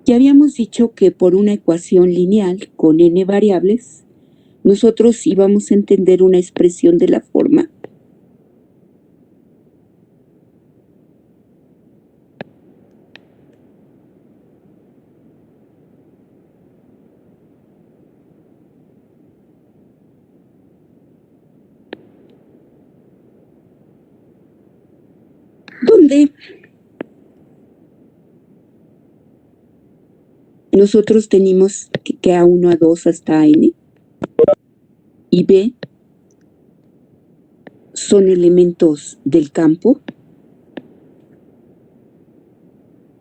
Ya habíamos dicho que por una ecuación lineal con n variables, nosotros íbamos a entender una expresión de la forma donde nosotros tenemos que A1, A2 hasta n y B son elementos del campo,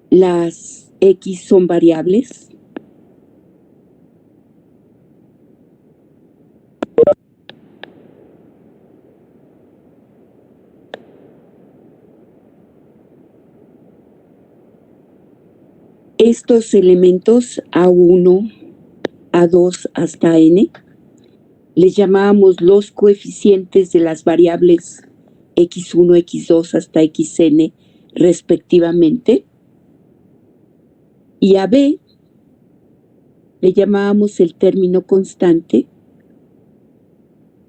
las X son variables, estos elementos A1, A2 hasta n les llamábamos los coeficientes de las variables x1, x2 hasta xn respectivamente, y a b le llamábamos el término constante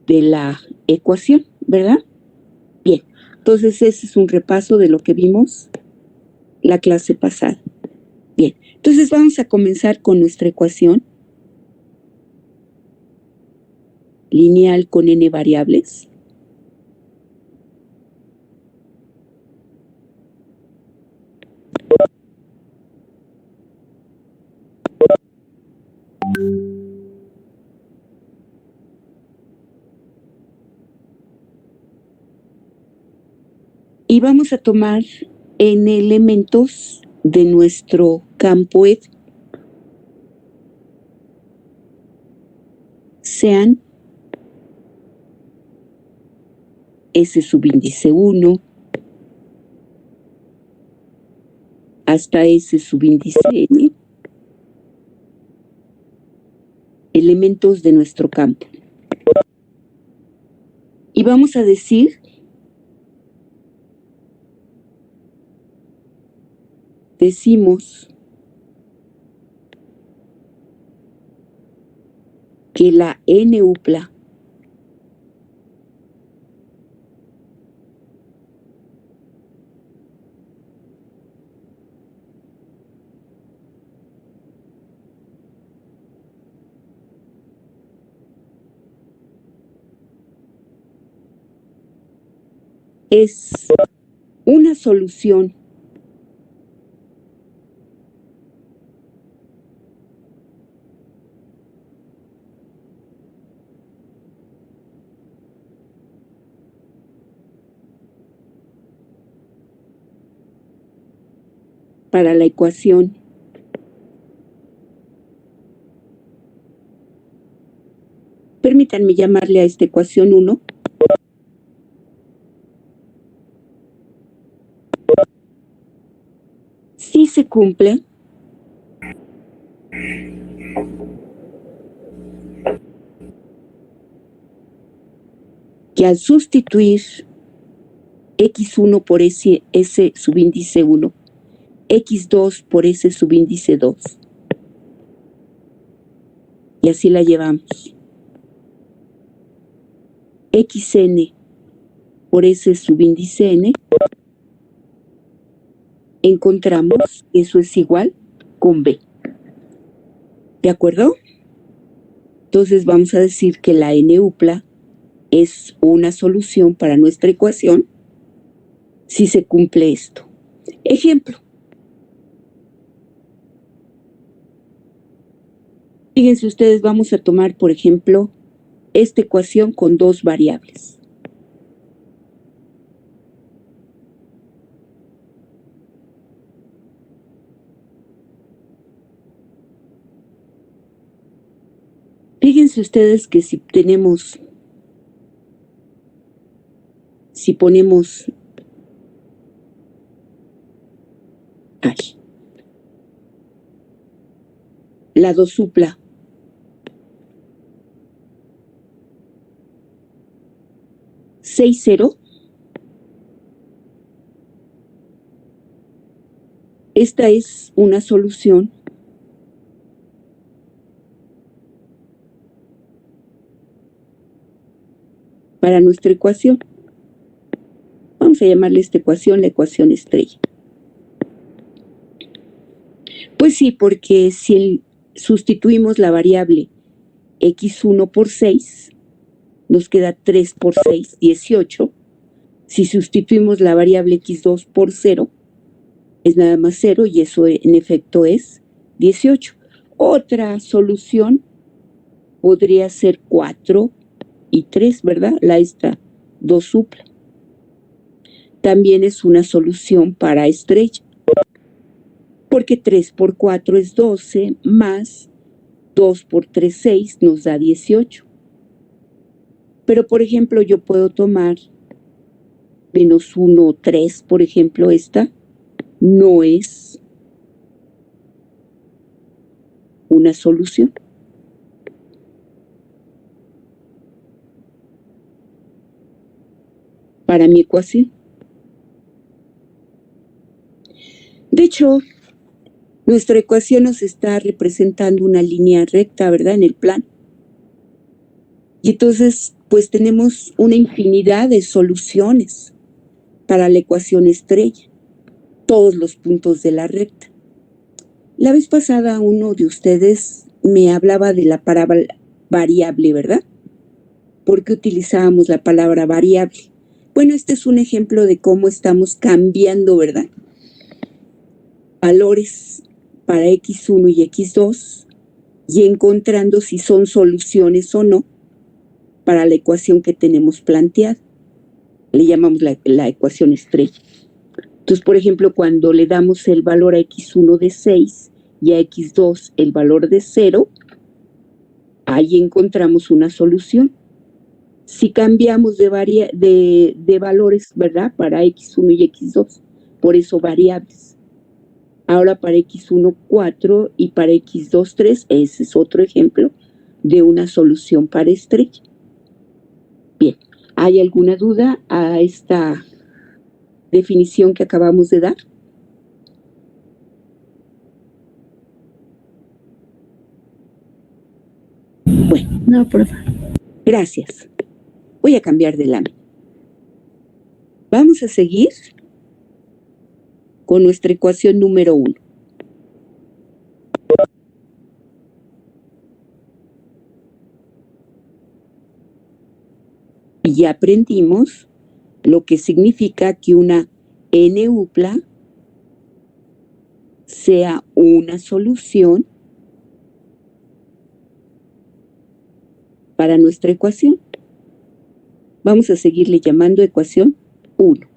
de la ecuación, ¿verdad? Bien, entonces ese es un repaso de lo que vimos la clase pasada. Bien, entonces vamos a comenzar con nuestra ecuación lineal con n variables. Y vamos a tomar n elementos de nuestro campo F, sean S subíndice 1 hasta S subíndice n, elementos de nuestro campo. Y vamos a decir, decimos que la n-upla es una solución para la ecuación permítanme llamarle a esta ecuación 1, si se cumple que al sustituir x1 por S subíndice 1, x2 por S subíndice 2, y así la llevamos, xn por S subíndice n, encontramos que eso es igual con b. ¿De acuerdo? Entonces vamos a decir que la n-upla es una solución para nuestra ecuación si se cumple esto. Ejemplo. Fíjense ustedes, vamos a tomar, por ejemplo, esta ecuación con dos variables. Fíjense ustedes que si ponemos la dosupla Esta es una solución para nuestra ecuación. Vamos a llamarle esta ecuación la ecuación estrella. Pues sí, porque si sustituimos la variable x1 por 6, nos queda 3 por 6, 18. Si sustituimos la variable x2 por 0, es nada más 0 y eso en efecto es 18. Otra solución podría ser 4 y 3, ¿verdad? Esta 2 supla. También es una solución para estrella, porque 3 por 4 es 12, más 2 por 3, 6, nos da 18. Pero, por ejemplo, yo puedo tomar menos 1, 3, por ejemplo, esta no es una solución. Para mi ecuación. De hecho, nuestra ecuación nos está representando una línea recta, ¿verdad? En el plano. Y entonces, pues tenemos una infinidad de soluciones para la ecuación estrella, todos los puntos de la recta. La vez pasada uno de ustedes me hablaba de la palabra variable, ¿verdad? ¿Por qué utilizábamos la palabra variable? Bueno, este es un ejemplo de cómo estamos cambiando, ¿verdad? Valores para x1 y x2 y encontrando si son soluciones o no para la ecuación que tenemos planteada. Le llamamos la ecuación estrella. Entonces, por ejemplo, cuando le damos el valor a x1 de 6 y a x2 el valor de 0, ahí encontramos una solución. Si cambiamos de valores, ¿verdad? Para x1 y x2, por eso variables. Ahora para x1, 4 y para x2, 3, ese es otro ejemplo de una solución para estrella. Bien, ¿hay alguna duda a esta definición que acabamos de dar? Bueno, no, por favor. Gracias. Voy a cambiar de lámina. Vamos a seguir con nuestra ecuación número 1. Y ya aprendimos lo que significa que una n-upla sea una solución para nuestra ecuación. Vamos a seguirle llamando ecuación 1.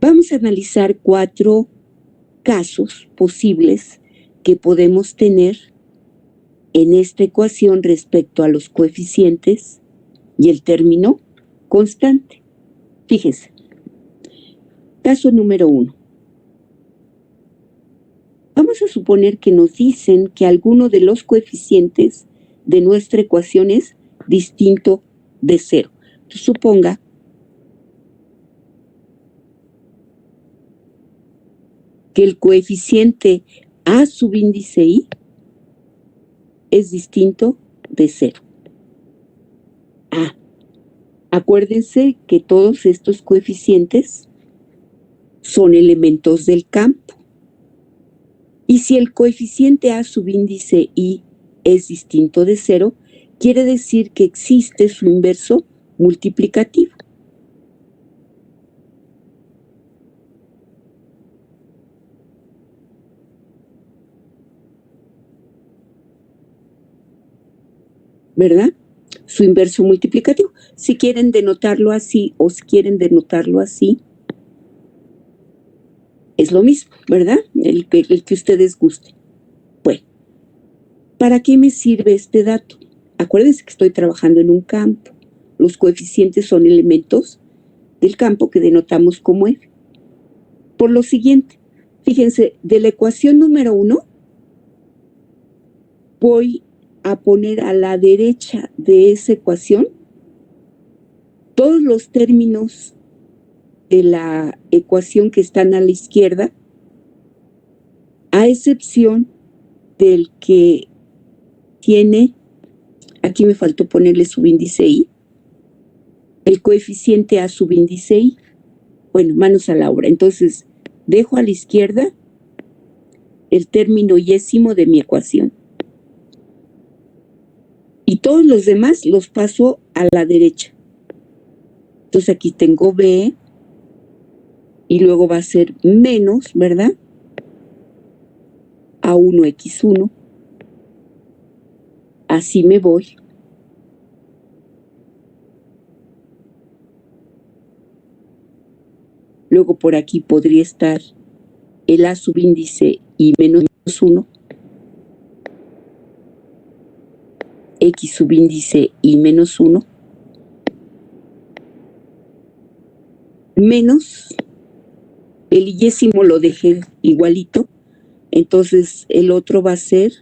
Vamos a analizar 4 casos posibles que podemos tener en esta ecuación respecto a los coeficientes y el término constante. Fíjense. Caso número 1. Vamos a suponer que nos dicen que alguno de los coeficientes de nuestra ecuación es distinto de 0. Entonces, suponga que el coeficiente a subíndice i es distinto de 0. Acuérdense que todos estos coeficientes son elementos del campo. Y si el coeficiente a subíndice i es distinto de 0, quiere decir que existe su inverso multiplicativo. ¿Verdad? Su inverso multiplicativo. Si quieren denotarlo así o si quieren denotarlo así, es lo mismo, ¿verdad? El que ustedes gusten. Bueno, ¿para qué me sirve este dato? Acuérdense que estoy trabajando en un campo. Los coeficientes son elementos del campo que denotamos como F. Por lo siguiente, fíjense, de la ecuación número 1, voy a poner a la derecha de esa ecuación todos los términos de la ecuación que están a la izquierda, a excepción del que tiene, aquí me faltó ponerle subíndice i, el coeficiente a subíndice i. Bueno, manos a la obra. Entonces, dejo a la izquierda el término yésimo de mi ecuación. Y todos los demás los paso a la derecha. Entonces aquí tengo b y luego va a ser menos, ¿verdad? A1x1. Así me voy. Luego por aquí podría estar el a subíndice y menos 1, x subíndice y menos 1, menos el yésimo lo dejé igualito, entonces el otro va a ser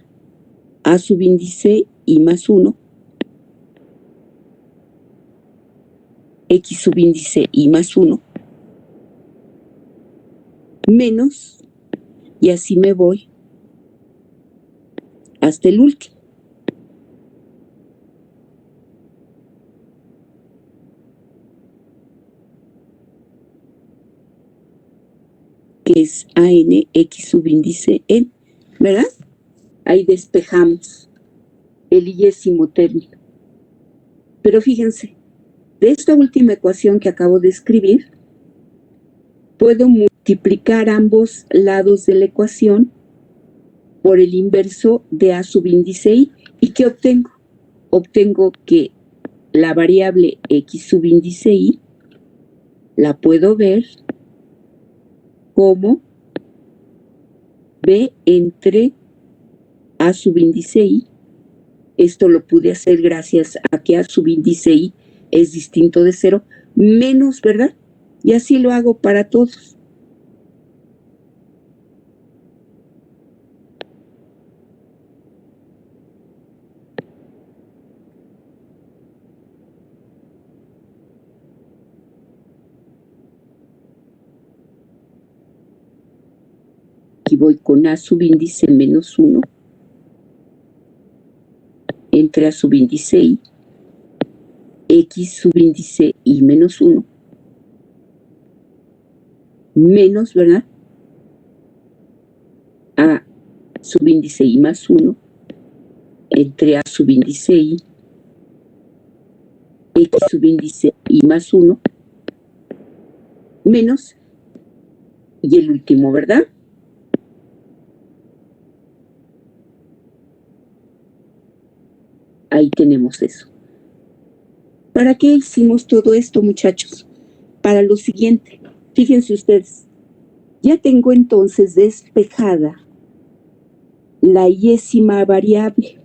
a subíndice y más 1, x subíndice y más 1, menos, y así me voy hasta el último. Que es AN X subíndice N, ¿verdad? Ahí despejamos el yésimo término. Pero fíjense, de esta última ecuación que acabo de escribir, puedo multiplicar ambos lados de la ecuación por el inverso de a subíndice i. ¿Y qué obtengo? Obtengo que la variable x subíndice i la puedo ver como b entre a subíndice i. Esto lo pude hacer gracias a que a subíndice i es distinto de 0, menos, ¿verdad? Y así lo hago para todos. Aquí voy con a subíndice menos 1 entre a subíndice i, x subíndice i menos 1, menos, ¿verdad? A subíndice i más 1 entre a subíndice i, x subíndice i más 1, menos, y el último, ¿verdad? Ahí tenemos eso. ¿Para qué hicimos todo esto, muchachos? Para lo siguiente. Fíjense ustedes, ya tengo entonces despejada la yésima variable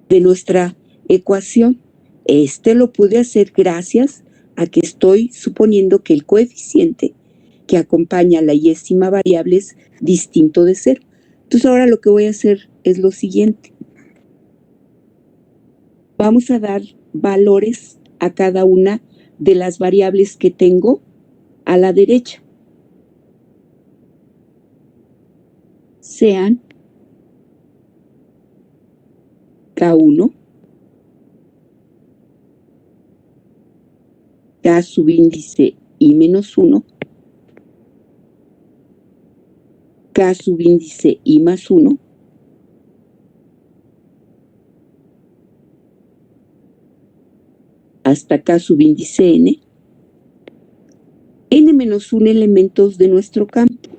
de nuestra ecuación. Este lo pude hacer gracias a que estoy suponiendo que el coeficiente que acompaña a la yésima variable es distinto de 0. Entonces ahora lo que voy a hacer es lo siguiente. Vamos a dar valores a cada una de las variables que tengo a la derecha. Sean K1, K subíndice i menos 1, K subíndice i más 1, hasta K subíndice n, n menos 1 elementos de nuestro campo.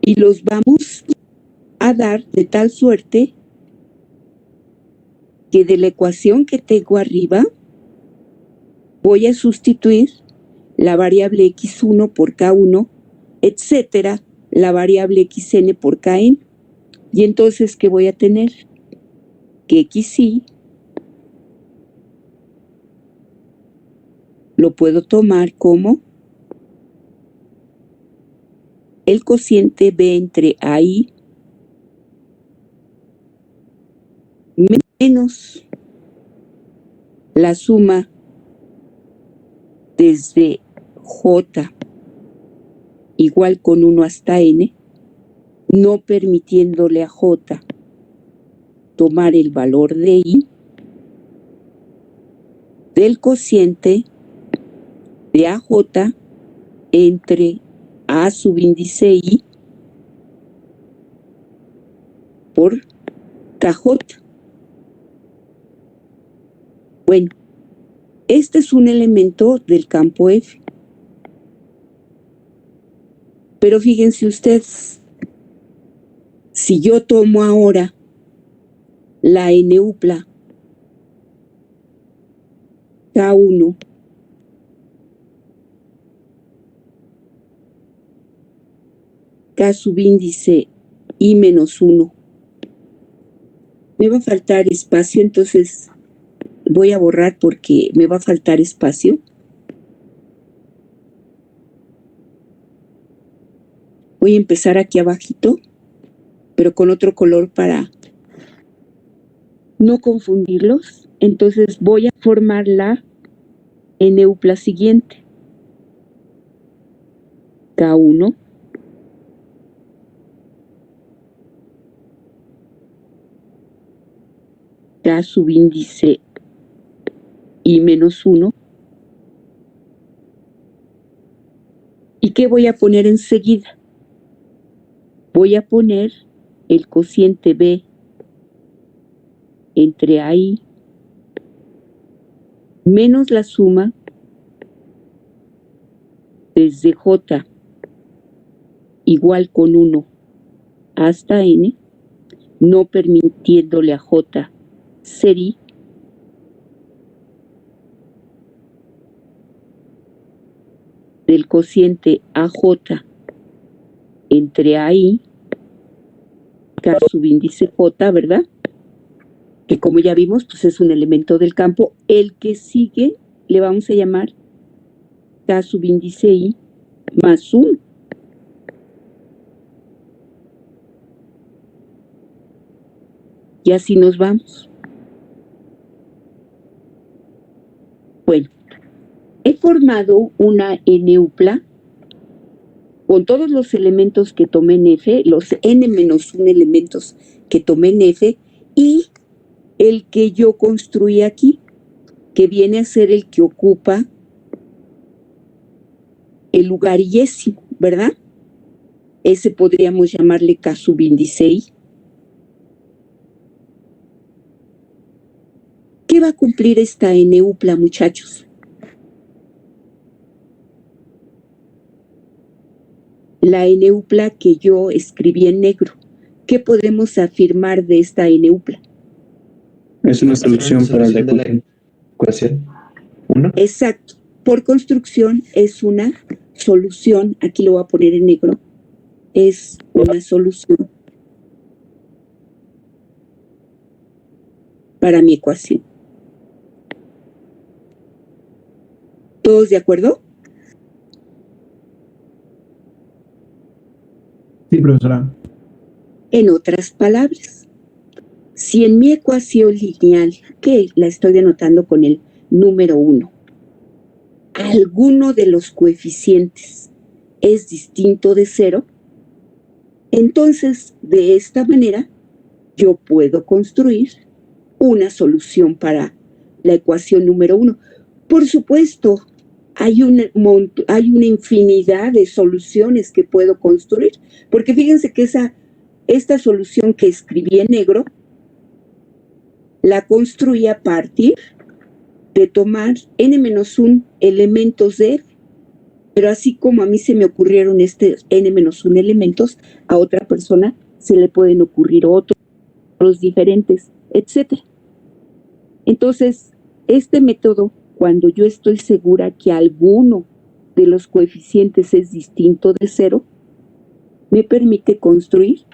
Y los vamos a dar de tal suerte que de la ecuación que tengo arriba voy a sustituir la variable x1 por k1, etcétera, la variable xn por kn. Y entonces, ¿qué voy a tener? Que xi lo puedo tomar como el cociente b entre ai menos la suma desde J igual con 1 hasta N, no permitiéndole a J tomar el valor de I del cociente de AJ entre A subíndice I por KJ. Bueno, este es un elemento del campo F. Pero fíjense ustedes, si yo tomo ahora la N-upla K1 K subíndice I menos 1, me va a faltar espacio, entonces voy a borrar porque me va a faltar espacio. Voy a empezar aquí abajito, pero con otro color para no confundirlos. Entonces voy a formar la N-upla siguiente. K1 K subíndice I menos 1. ¿Y qué voy a poner enseguida? Voy a poner el cociente B entre AI menos la suma desde J igual con 1 hasta N, no permitiéndole a J ser I, del cociente AJ entre AI, K subíndice J, ¿verdad? Que como ya vimos, pues es un elemento del campo. El que sigue le vamos a llamar K subíndice I más 1. Y así nos vamos. Bueno, he formado una N-upla con todos los elementos que tomé en F, los N-1 elementos que tomé en F, y el que yo construí aquí, que viene a ser el que ocupa el lugar yésimo, ¿verdad? Ese podríamos llamarle K subíndice I. ¿Qué va a cumplir esta N-upla, muchachos? La N-upla que yo escribí en negro. ¿Qué podemos afirmar de esta N-upla? Es una solución para la ecuación 1. Exacto. Por construcción es una solución, aquí lo voy a poner en negro, es una solución para mi ecuación. ¿Todos de acuerdo? Sí, profesora. En otras palabras, si en mi ecuación lineal, que la estoy denotando con el número 1, alguno de los coeficientes es distinto de 0, entonces de esta manera yo puedo construir una solución para la ecuación número 1. Por supuesto, hay una infinidad de soluciones que puedo construir, porque fíjense que esta solución que escribí en negro la construí a partir de tomar n-1 elementos de F. Pero así como a mí se me ocurrieron n-1 elementos, a otra persona se le pueden ocurrir otros diferentes, etc. Entonces, este método, cuando yo estoy segura que alguno de los coeficientes es distinto de 0, me permite construir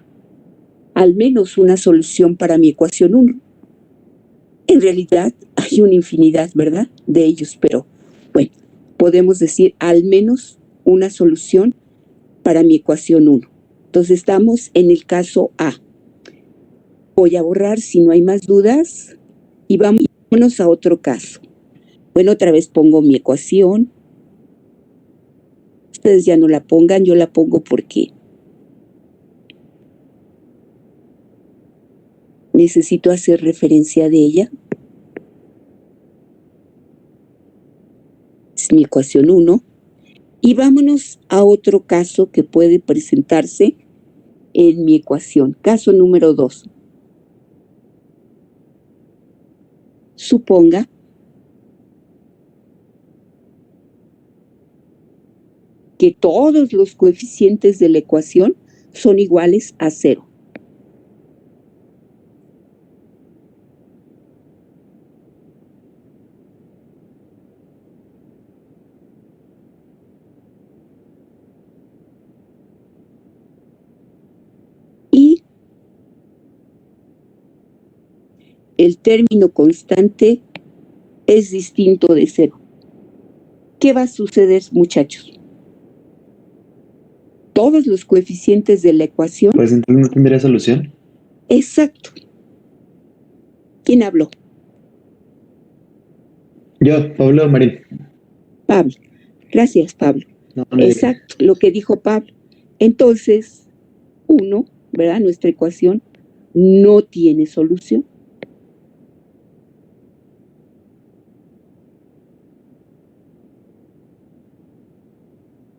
al menos una solución para mi ecuación 1. En realidad hay una infinidad, ¿verdad?, de ellos, pero bueno, podemos decir al menos una solución para mi ecuación 1. Entonces estamos en el caso A. Voy a borrar si no hay más dudas y vámonos a otro caso. Bueno, otra vez pongo mi ecuación Ustedes ya no la pongan, yo la pongo porque necesito hacer referencia de ella. Es mi ecuación 1. Y vámonos a otro caso que puede presentarse en mi ecuación. Caso número 2. Suponga que todos los coeficientes de la ecuación son iguales a 0. Y el término constante es distinto de 0. ¿Qué va a suceder, muchachos? Todos los coeficientes de la ecuación. Pues entonces no tendría solución. Exacto. ¿Quién habló? Yo, Pablo Marín. Pablo. Gracias, Pablo. No, no digas. Exacto, lo que dijo Pablo. Entonces, 1, ¿verdad? Nuestra ecuación no tiene solución.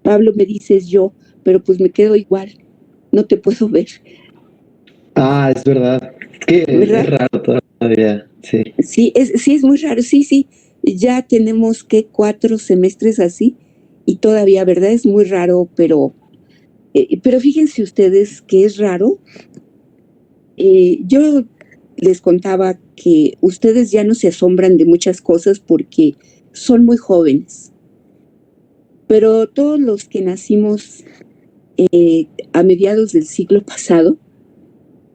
Pablo, me dices yo, pero pues me quedo igual. No te puedo ver, Ah, es verdad. Es que ¿verdad? es raro todavía. Sí. Sí, es muy raro. Sí. Ya tenemos que 4 semestres así y todavía, ¿verdad? Es muy raro, pero fíjense ustedes que es raro. Yo les contaba que ustedes ya no se asombran de muchas cosas porque son muy jóvenes, pero todos los que nacimos a mediados del siglo pasado,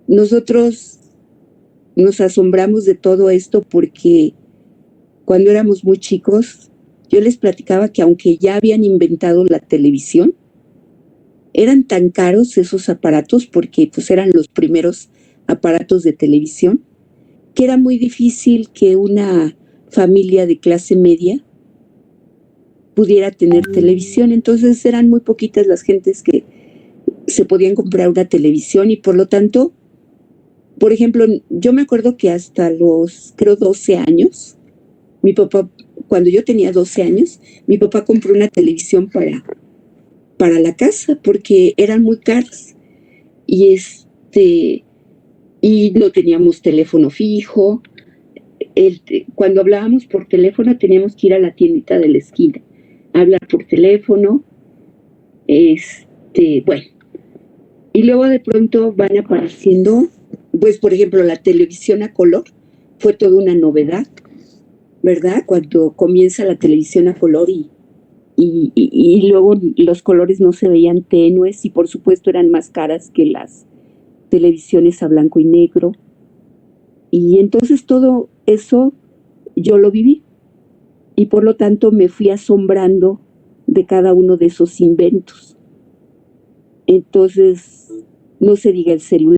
nosotros nos asombramos de todo esto porque cuando éramos muy chicos, yo les platicaba que aunque ya habían inventado la televisión, eran tan caros esos aparatos porque pues eran los primeros aparatos de televisión, que era muy difícil que una familia de clase media pudiera tener televisión. Entonces eran muy poquitas las gentes que se podían comprar una televisión y por lo tanto, por ejemplo, yo me acuerdo que hasta los, creo, 12 años, mi papá, cuando yo tenía 12 años, mi papá compró una televisión para la casa porque eran muy caras. Y y no teníamos teléfono fijo. Cuando hablábamos por teléfono teníamos que ir a la tiendita de la esquina, hablar por teléfono, bueno. Y luego de pronto van apareciendo, pues por ejemplo, la televisión a color fue toda una novedad, ¿verdad? Cuando comienza la televisión a color y luego los colores no se veían tenues y por supuesto eran más caras que las televisiones a blanco y negro. Y entonces todo eso yo lo viví y por lo tanto me fui asombrando de cada uno de esos inventos. Entonces, no se diga el celular.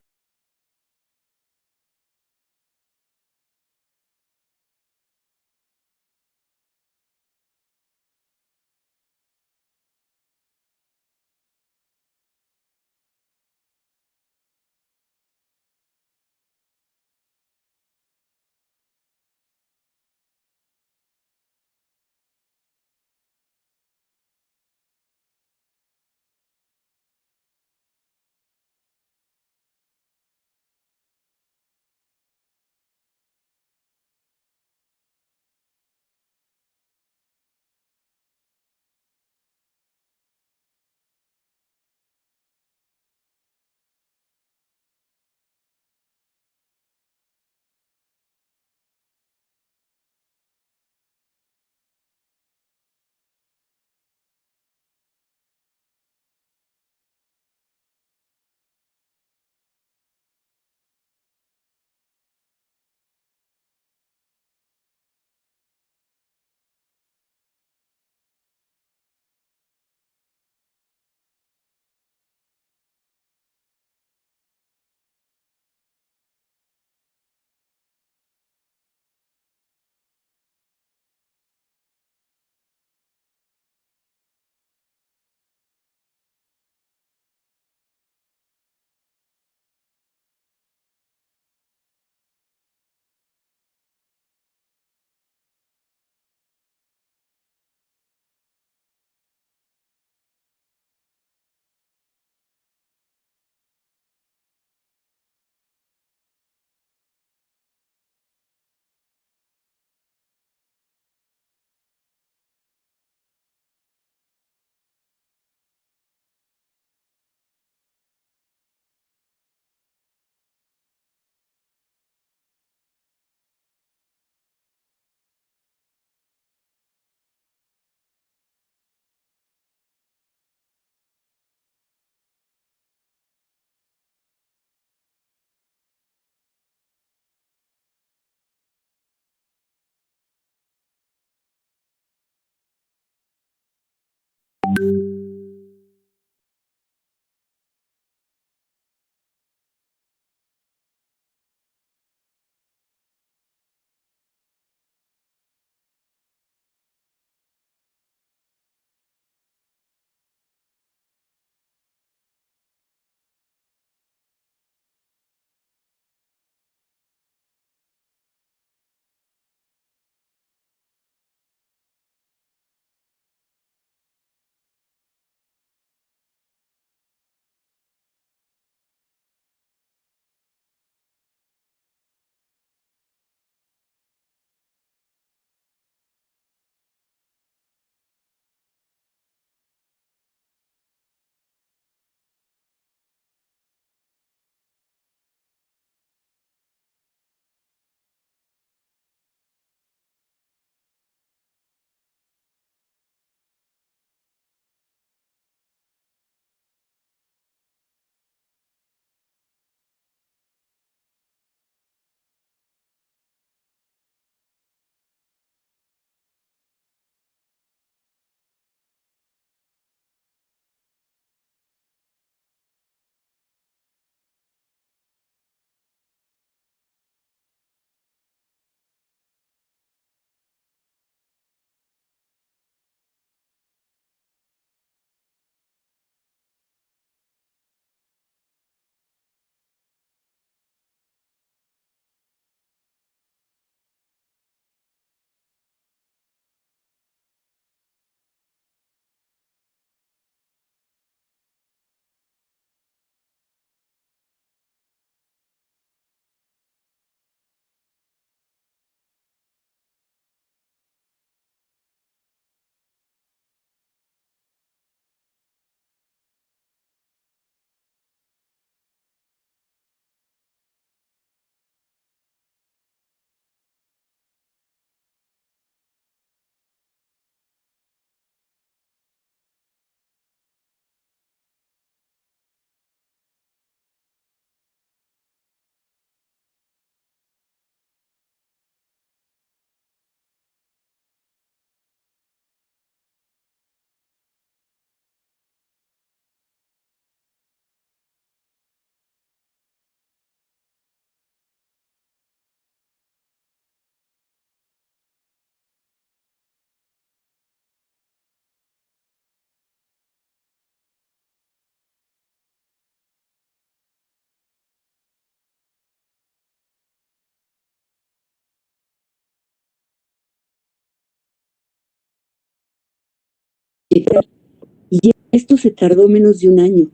Y esto se tardó menos de un año.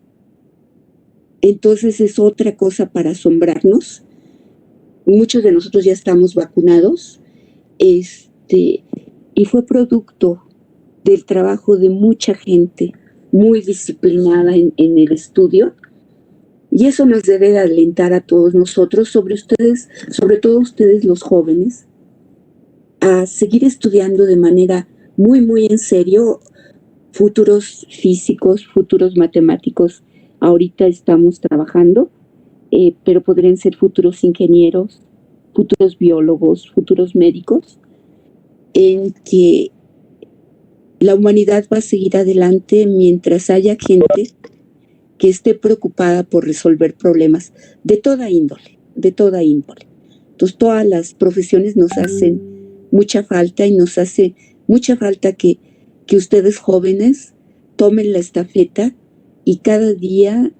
Entonces es otra cosa para asombrarnos. Muchos de nosotros ya estamos vacunados, y fue producto del trabajo de mucha gente muy disciplinada en el estudio, y eso nos debe de alentar a todos nosotros, sobre todo ustedes los jóvenes, a seguir estudiando de manera muy, muy en serio. Futuros físicos, futuros matemáticos, ahorita estamos trabajando, pero podrían ser futuros ingenieros, futuros biólogos, futuros médicos, en que la humanidad va a seguir adelante mientras haya gente que esté preocupada por resolver problemas de toda índole, de toda índole. Entonces, todas las profesiones nos hacen mucha falta, y nos hace mucha falta que ustedes jóvenes tomen la estafeta y cada día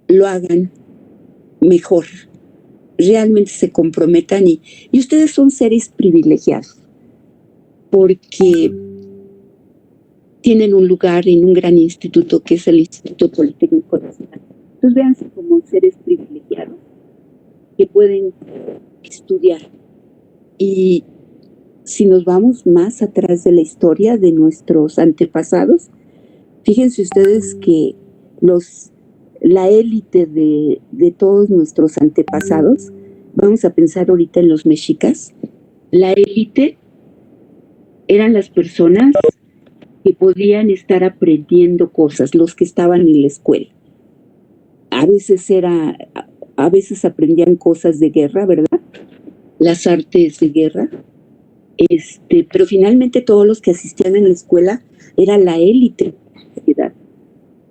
lo hagan mejor, realmente se comprometan, y ustedes son seres privilegiados porque tienen un lugar en un gran instituto que es el Instituto Politécnico Nacional. Entonces véanse como seres privilegiados que pueden estudiar. Y si nos vamos más atrás de la historia de nuestros antepasados, fíjense ustedes que la élite de todos nuestros antepasados, vamos a pensar ahorita en los mexicas, la élite eran las personas que podían estar aprendiendo cosas, los que estaban en la escuela. A veces aprendían cosas de guerra, ¿verdad? Las artes de guerra, Pero finalmente todos los que asistían en la escuela era la élite de la sociedad.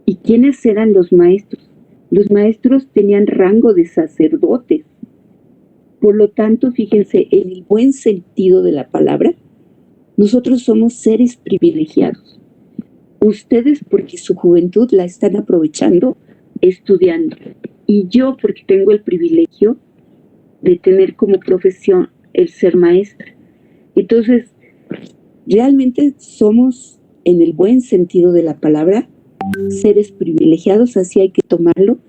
¿Y quiénes eran los maestros? Los maestros tenían rango de sacerdotes. Por lo tanto, fíjense, en el buen sentido de la palabra, nosotros somos seres privilegiados. Ustedes porque su juventud la están aprovechando estudiando. Y yo porque tengo el privilegio de tener como profesión el ser maestra. Entonces, realmente somos, en el buen sentido de la palabra, seres privilegiados, así hay que tomarlo,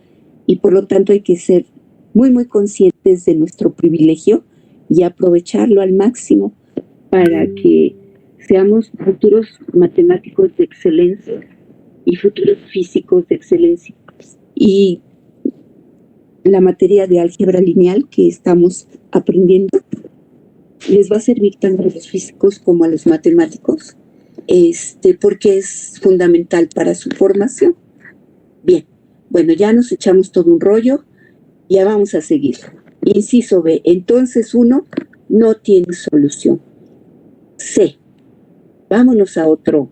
y por lo tanto hay que ser muy, muy conscientes de nuestro privilegio y aprovecharlo al máximo para que seamos futuros matemáticos de excelencia y futuros físicos de excelencia. Y la materia de álgebra lineal que estamos aprendiendo les va a servir tanto a los físicos como a los matemáticos, porque es fundamental para su formación. Bien, bueno, ya nos echamos todo un rollo, ya vamos a seguir. Inciso B, entonces 1 no tiene solución. C, vámonos a otra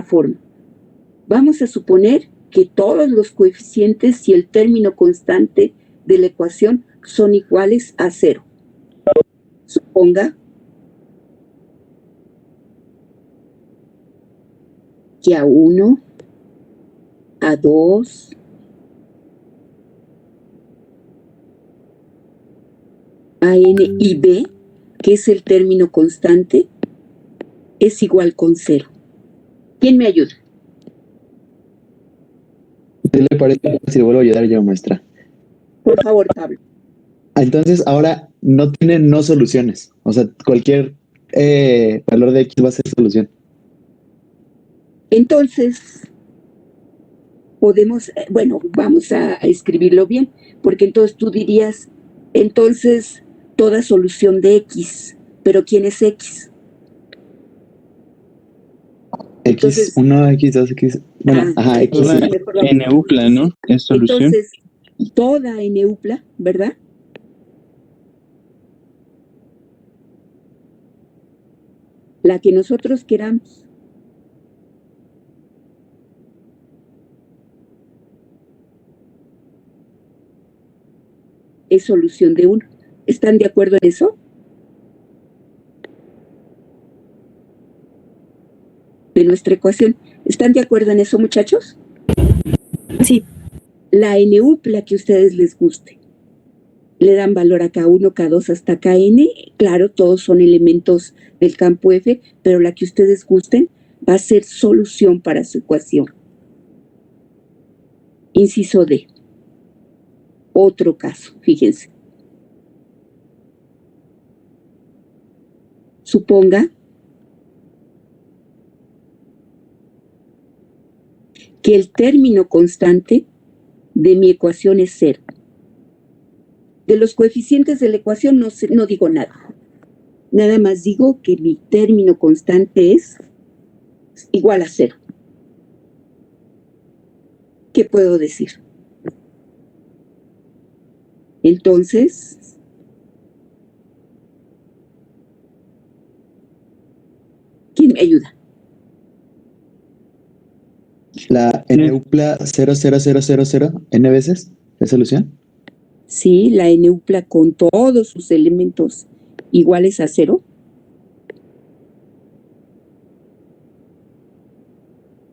forma. Vamos a suponer que todos los coeficientes y el término constante de la ecuación son iguales a 0. Suponga que a 1, a 2, a n y b, que es el término constante, es igual con 0. ¿Quién me ayuda? ¿Qué le parece si le vuelvo a ayudar yo, maestra? Por favor, Pablo. Entonces, ahora no tiene no soluciones. O sea, cualquier valor de X va a ser solución. Entonces, podemos, vamos a escribirlo bien, porque entonces tú dirías, entonces, toda solución de X, pero ¿quién es X? Entonces, X1, X2, X... Bueno, X. Toda n-upla, ¿no? Es solución. Entonces, toda n-upla, ¿verdad? La que nosotros queramos. Es solución de 1. ¿Están de acuerdo en eso? De nuestra ecuación. ¿Están de acuerdo en eso, muchachos? Sí. La n-upla que a ustedes les guste. Le dan valor a K1, K2 hasta Kn. Claro, todos son elementos del campo F, pero la que ustedes gusten va a ser solución para su ecuación. Inciso D. Otro caso, fíjense. Suponga que el término constante de mi ecuación es 0. De los coeficientes de la ecuación no digo nada. Nada más digo que mi término constante es igual a 0. ¿Qué puedo decir? Entonces, ¿quién me ayuda? La n-upla 0,0000 n veces es solución. Sí, la n-upla con todos sus elementos iguales a 0.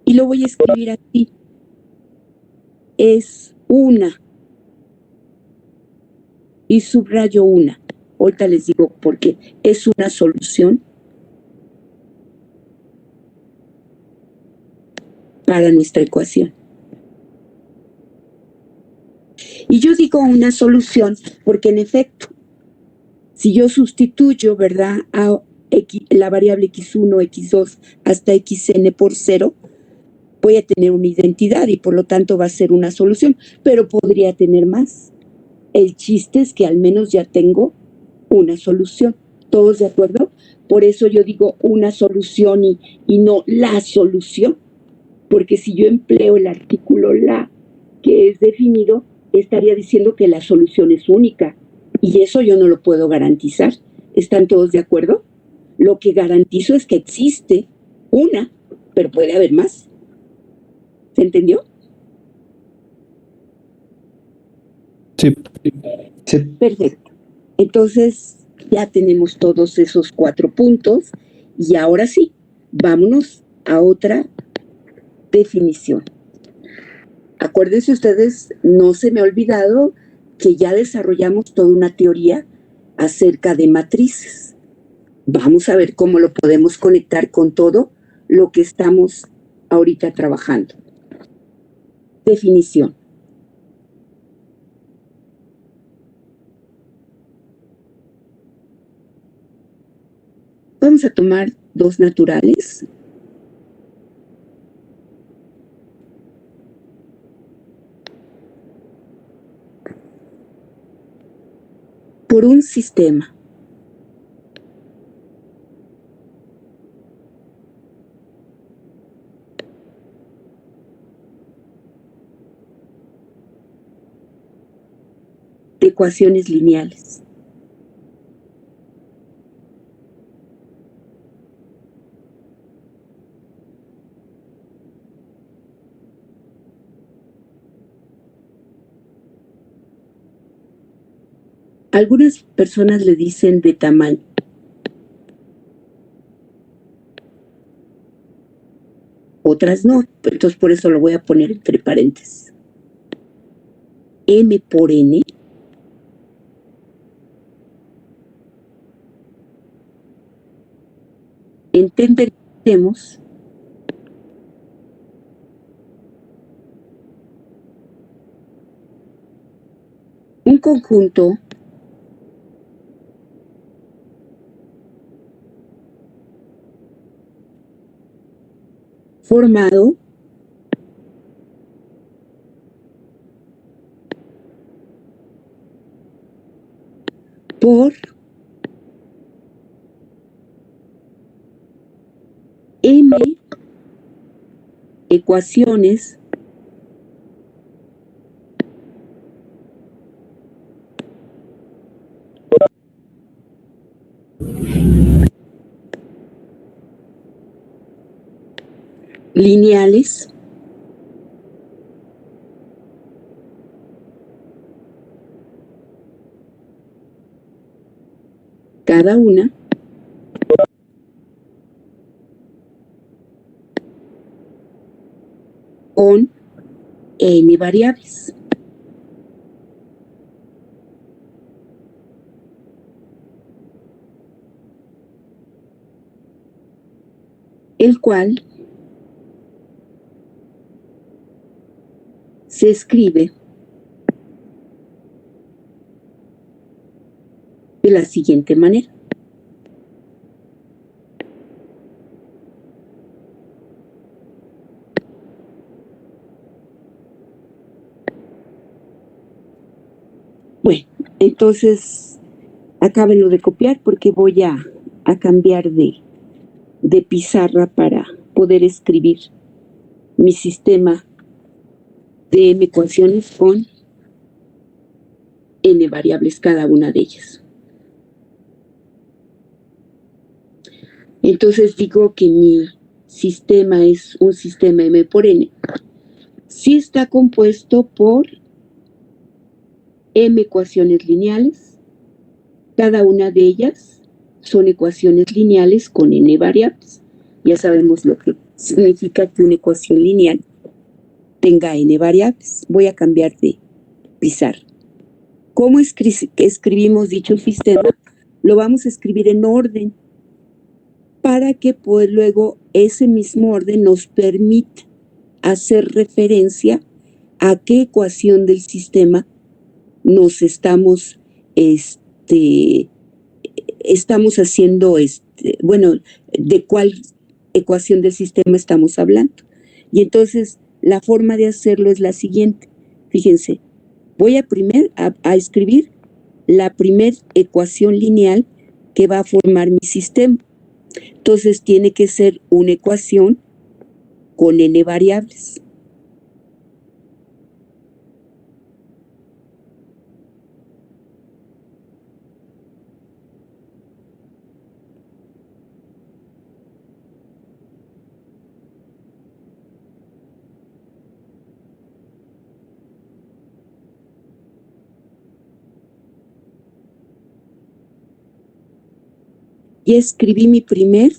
Y lo voy a escribir aquí. Es 1. Y subrayo 1. Ahorita les digo por qué. Es una solución para nuestra ecuación. Y yo digo una solución porque en efecto, si yo sustituyo, ¿verdad?, a la variable x1, x2 hasta xn por 0, voy a tener una identidad y por lo tanto va a ser una solución, pero podría tener más. El chiste es que al menos ya tengo una solución. ¿Todos de acuerdo? Por eso yo digo una solución y no la solución, porque si yo empleo el artículo la, que es definido, estaría diciendo que la solución es única, y eso yo no lo puedo garantizar. ¿Están todos de acuerdo? Lo que garantizo es que existe una, pero puede haber más. ¿Se entendió? Sí. Sí. Perfecto. Entonces, ya tenemos todos esos 4 puntos y ahora sí, vámonos a otra definición. Acuérdense ustedes, no se me ha olvidado que ya desarrollamos toda una teoría acerca de matrices. Vamos a ver cómo lo podemos conectar con todo lo que estamos ahorita trabajando. Definición. Vamos a tomar 2 naturales. Por un sistema. De ecuaciones lineales. Algunas personas le dicen de tamaño. Otras no, entonces por eso lo voy a poner entre paréntesis. M por N entenderemos un conjunto formado por M ecuaciones lineales cada una con n variables. El cual se escribe de la siguiente manera. Bueno, entonces acábenlo de copiar porque voy a cambiar de pizarra para poder escribir mi sistema de m ecuaciones con n variables cada una de ellas. Entonces digo que mi sistema es un sistema m por n. Sí está compuesto por m ecuaciones lineales. Cada una de ellas son ecuaciones lineales con n variables. Ya sabemos lo que significa que una ecuación lineal tenga n variables. Voy a cambiar de pizarra. ¿Cómo escribimos dicho sistema? Lo vamos a escribir en orden para que pues luego ese mismo orden nos permita hacer referencia a qué ecuación del sistema nos estamos haciendo, bueno, de cuál ecuación del sistema estamos hablando. Y entonces la forma de hacerlo es la siguiente. Fíjense, voy a escribir la primera ecuación lineal que va a formar mi sistema. Entonces tiene que ser una ecuación con n variables. ya escribí mi primer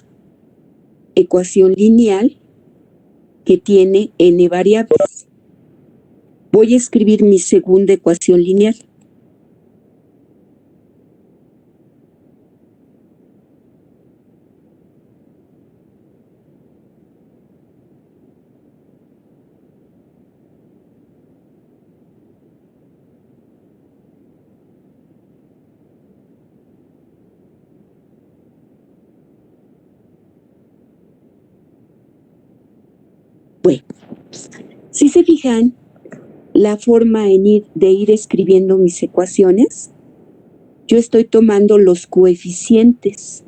ecuación lineal que tiene n variables. Voy a escribir mi segunda ecuación lineal. Bueno, si se fijan, la forma de ir escribiendo mis ecuaciones, yo estoy tomando los coeficientes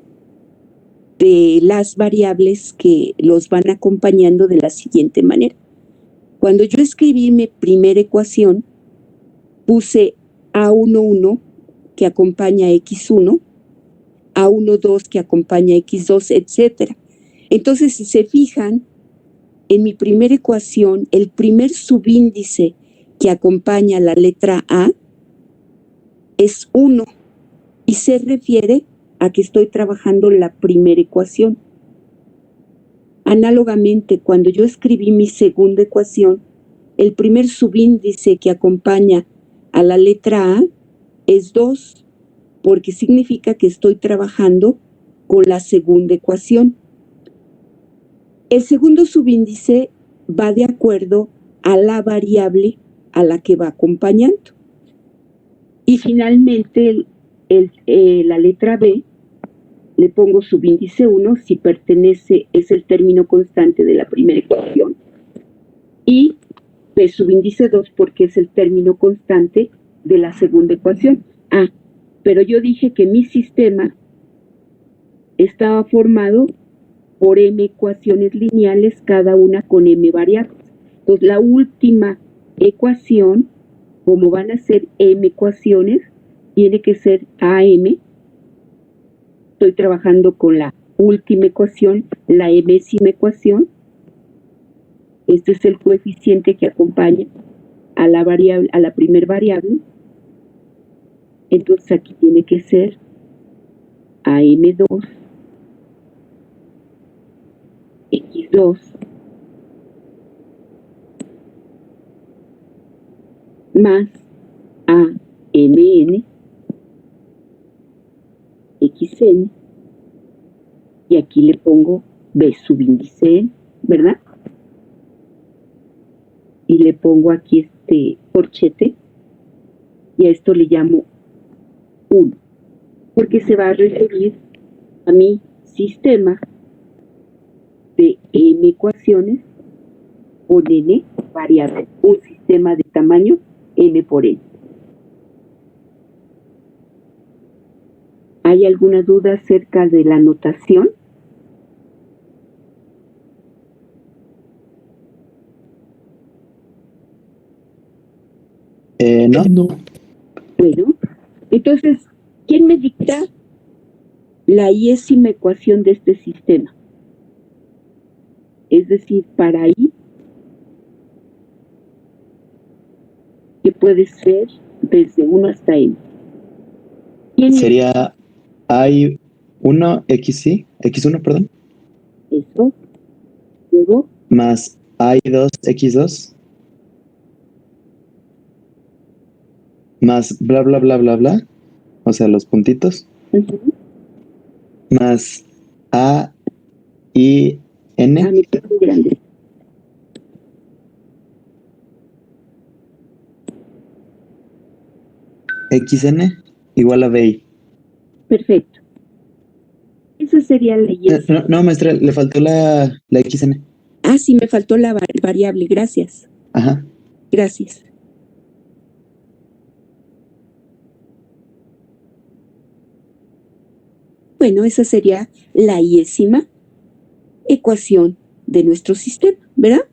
de las variables que los van acompañando de la siguiente manera. Cuando yo escribí mi primera ecuación, puse A11 que acompaña a X1, A12 que acompaña a X2, etc. Entonces, si se fijan, en mi primera ecuación, el primer subíndice que acompaña la letra A es 1 y se refiere a que estoy trabajando la primera ecuación. Análogamente, cuando yo escribí mi segunda ecuación, el primer subíndice que acompaña a la letra A es 2, porque significa que estoy trabajando con la segunda ecuación. El segundo subíndice va de acuerdo a la variable a la que va acompañando. Y finalmente, la letra B, le pongo subíndice 1 si pertenece, es el término constante de la primera ecuación. Y B subíndice 2 porque es el término constante de la segunda ecuación. Ah, pero yo dije que mi sistema estaba formado por m ecuaciones lineales, cada una con m variables. Entonces, la última ecuación, como van a ser m ecuaciones, tiene que ser AM. Estoy trabajando con la última ecuación, la mésima ecuación. Este es el coeficiente que acompaña a la variable, a la primer variable. Entonces, aquí tiene que ser AM2 X2 más AMN XN, y aquí le pongo B subíndice N, ¿verdad? Y le pongo aquí este corchete, y a esto le llamo 1, porque se va a referir a mi sistema de m ecuaciones con n variables, un sistema de tamaño m por n. ¿Hay alguna duda acerca de la notación? No. No. Bueno, entonces, ¿quién me dicta la iésima ecuación de este sistema? Es decir, para I, que puede ser desde 1 hasta n. Sería I1 X1, perdón, Eso. Luego, más I2 X2 más bla bla bla bla bla, o sea, los puntitos, más A I N me quedo muy grande. XN igual a BI. Perfecto. Esa sería la iésima. No, maestra, le faltó la XN. Ah, sí, me faltó la variable. Gracias. Ajá. Gracias. Bueno, esa sería la iésima ecuación de nuestro sistema, ¿verdad?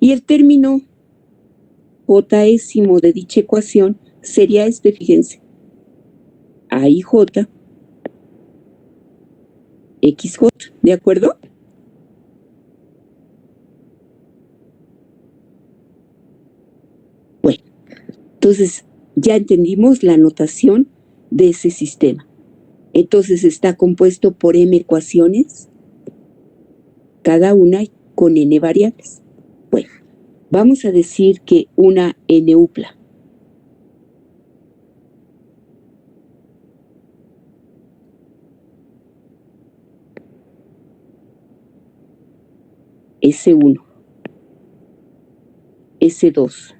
Y el término jésimo de dicha ecuación sería este, fíjense. AIJ XJ, ¿de acuerdo? Bueno, entonces ya entendimos la notación de ese sistema. Entonces está compuesto por m ecuaciones, cada una con n variables. Bueno, vamos a decir que una n-upla S1, S2,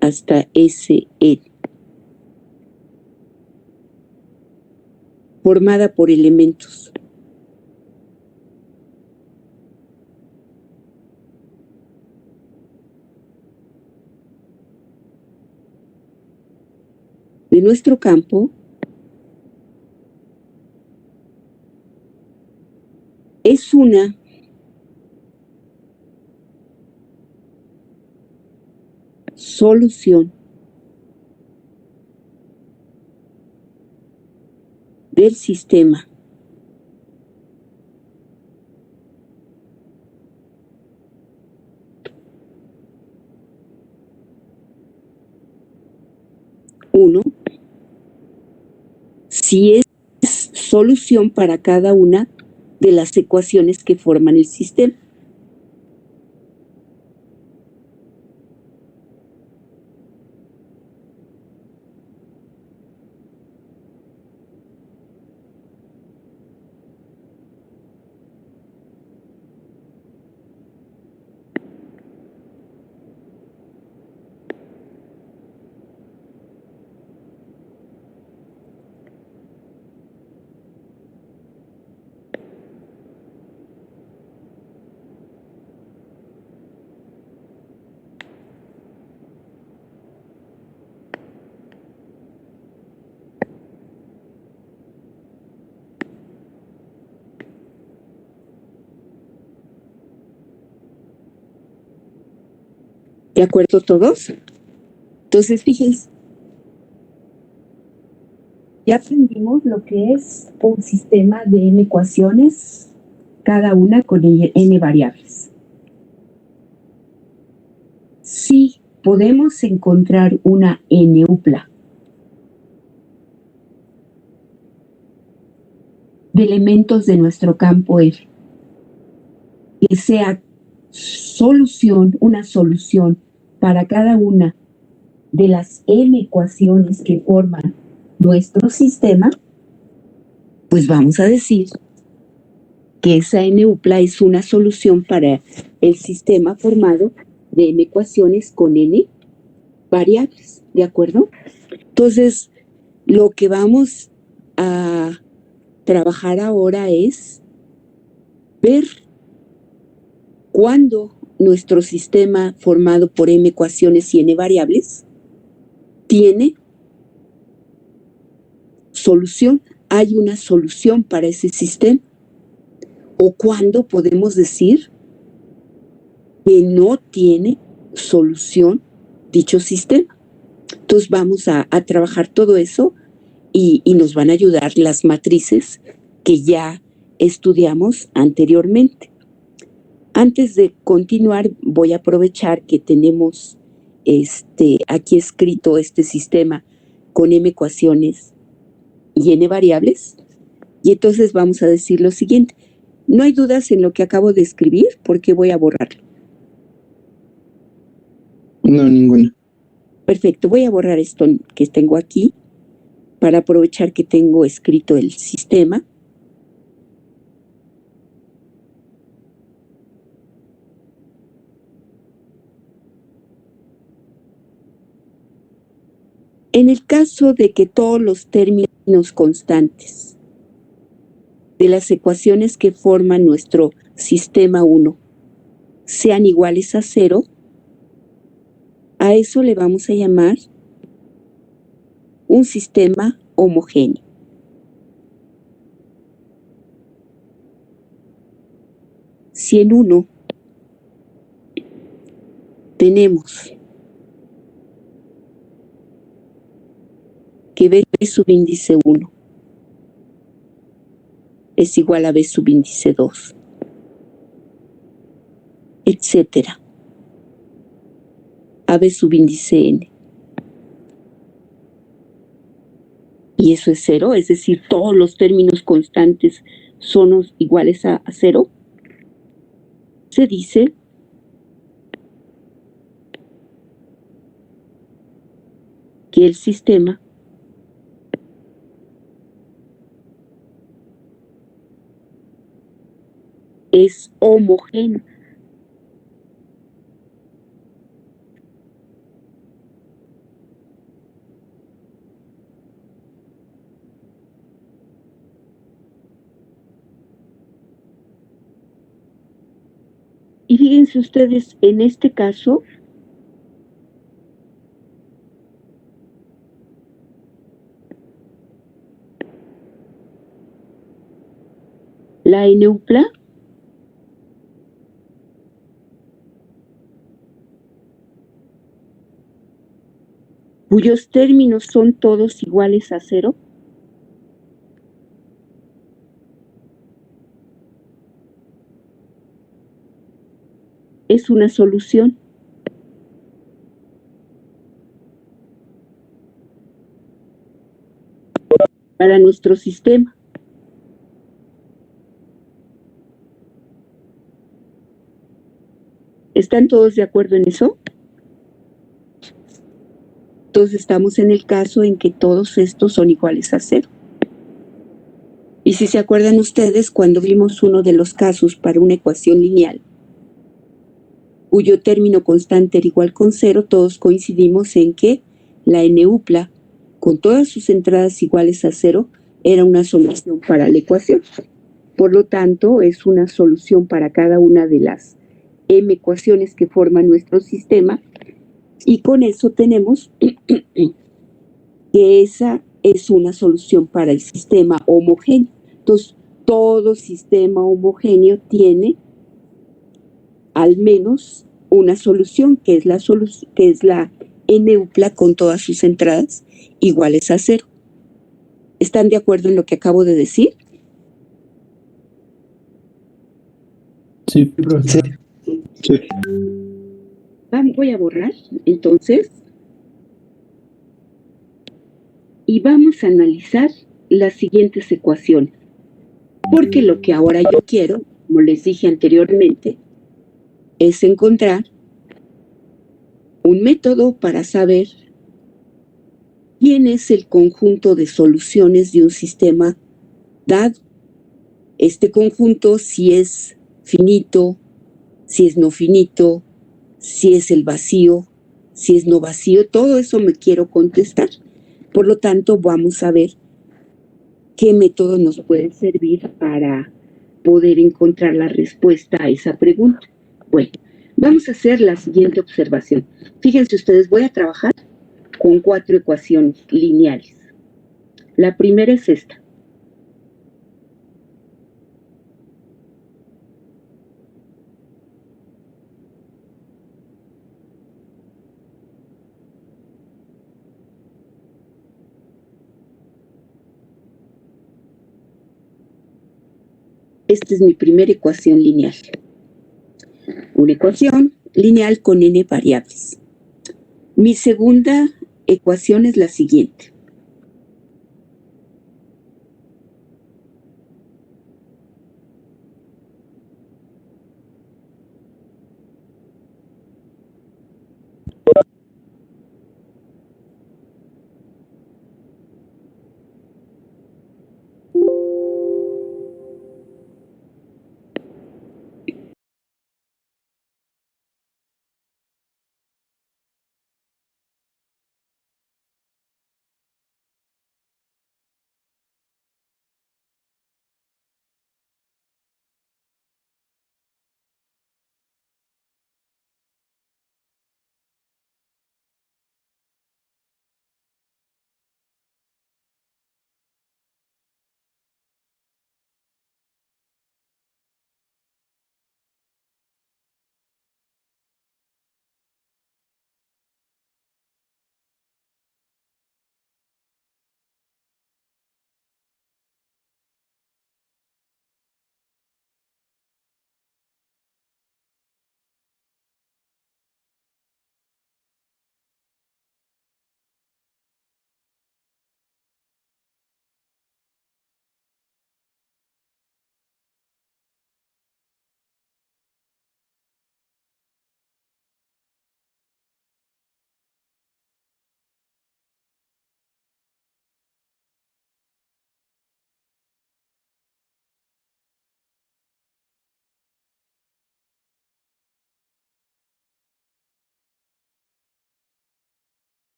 hasta Sn, formada por elementos de nuestro campo, es una solución del sistema uno, si es solución para cada una de las ecuaciones que forman el sistema. ¿De acuerdo todos? Entonces, fíjense, ya aprendimos lo que es un sistema de n ecuaciones, cada una con n variables. Si podemos encontrar una n-upla de elementos de nuestro campo F, que sea solución, una solución para cada una de las m ecuaciones que forman nuestro sistema, pues vamos a decir que esa n-upla es una solución para el sistema formado de m ecuaciones con n variables, ¿de acuerdo? Entonces, lo que vamos a trabajar ahora es ver cuándo nuestro sistema formado por m ecuaciones y n variables tiene solución, hay una solución para ese sistema, o cuándo podemos decir que no tiene solución dicho sistema. Entonces vamos a trabajar todo eso y nos van a ayudar las matrices que ya estudiamos anteriormente. Antes de continuar, voy a aprovechar que tenemos aquí escrito este sistema con m ecuaciones y n variables, y entonces vamos a decir lo siguiente. No hay dudas en lo que acabo de escribir, porque voy a borrarlo. No, ninguna. Perfecto, voy a borrar esto que tengo aquí para aprovechar que tengo escrito el sistema. En el caso de que todos los términos constantes de las ecuaciones que forman nuestro sistema 1 sean iguales a 0, a eso le vamos a llamar un sistema homogéneo. Si en 1 tenemos que B subíndice 1 es igual a B subíndice 2, etcétera, a B subíndice n. y eso es cero, es decir, todos los términos constantes son iguales a cero, se dice que el sistema es homogéneo. Y fíjense ustedes, en este caso, la n-upla cuyos términos son todos iguales a cero, es una solución. Para nuestro sistema. ¿Están todos de acuerdo en eso? Entonces estamos en el caso en que todos estos son iguales a cero. Y si se acuerdan ustedes, cuando vimos uno de los casos para una ecuación lineal, cuyo término constante era igual con cero, todos coincidimos en que la n-upla, con todas sus entradas iguales a cero, era una solución para la ecuación. Por lo tanto, es una solución para cada una de las m ecuaciones que forman nuestro sistema, y con eso tenemos que esa es una solución para el sistema homogéneo. Entonces, todo sistema homogéneo tiene al menos una solución, que es la n-upla con todas sus entradas iguales a cero. ¿Están de acuerdo en lo que acabo de decir? Sí. Sí. Voy a borrar, entonces, y vamos a analizar las siguientes ecuaciones. Porque lo que ahora yo quiero, como les dije anteriormente, es encontrar un método para saber quién es el conjunto de soluciones de un sistema dado. Este conjunto, si es finito, si es no finito, si es el vacío, si es no vacío, todo eso me quiero contestar. Por lo tanto, vamos a ver qué método nos puede servir para poder encontrar la respuesta a esa pregunta. Bueno, vamos a hacer la siguiente observación. Fíjense ustedes, voy a trabajar con 4 ecuaciones lineales. La primera es esta. Esta es mi primera ecuación lineal. Una ecuación lineal con n variables. Mi segunda ecuación es la siguiente.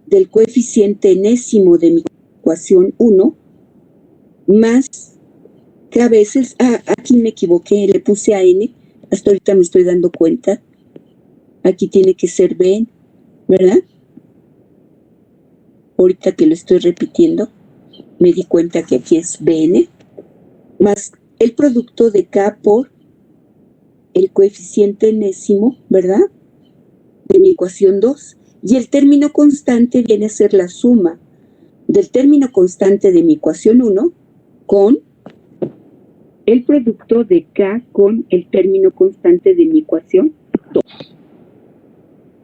Del coeficiente enésimo de mi ecuación 1 más que a veces, aquí me equivoqué, le puse a n, hasta ahorita me estoy dando cuenta, aquí tiene que ser b, ¿verdad? Ahorita que lo estoy repitiendo, me di cuenta que aquí es bn, más el producto de k por el coeficiente enésimo, ¿verdad? De mi ecuación 2. Y el término constante viene a ser la suma del término constante de mi ecuación 1 con el producto de k con el término constante de mi ecuación 2.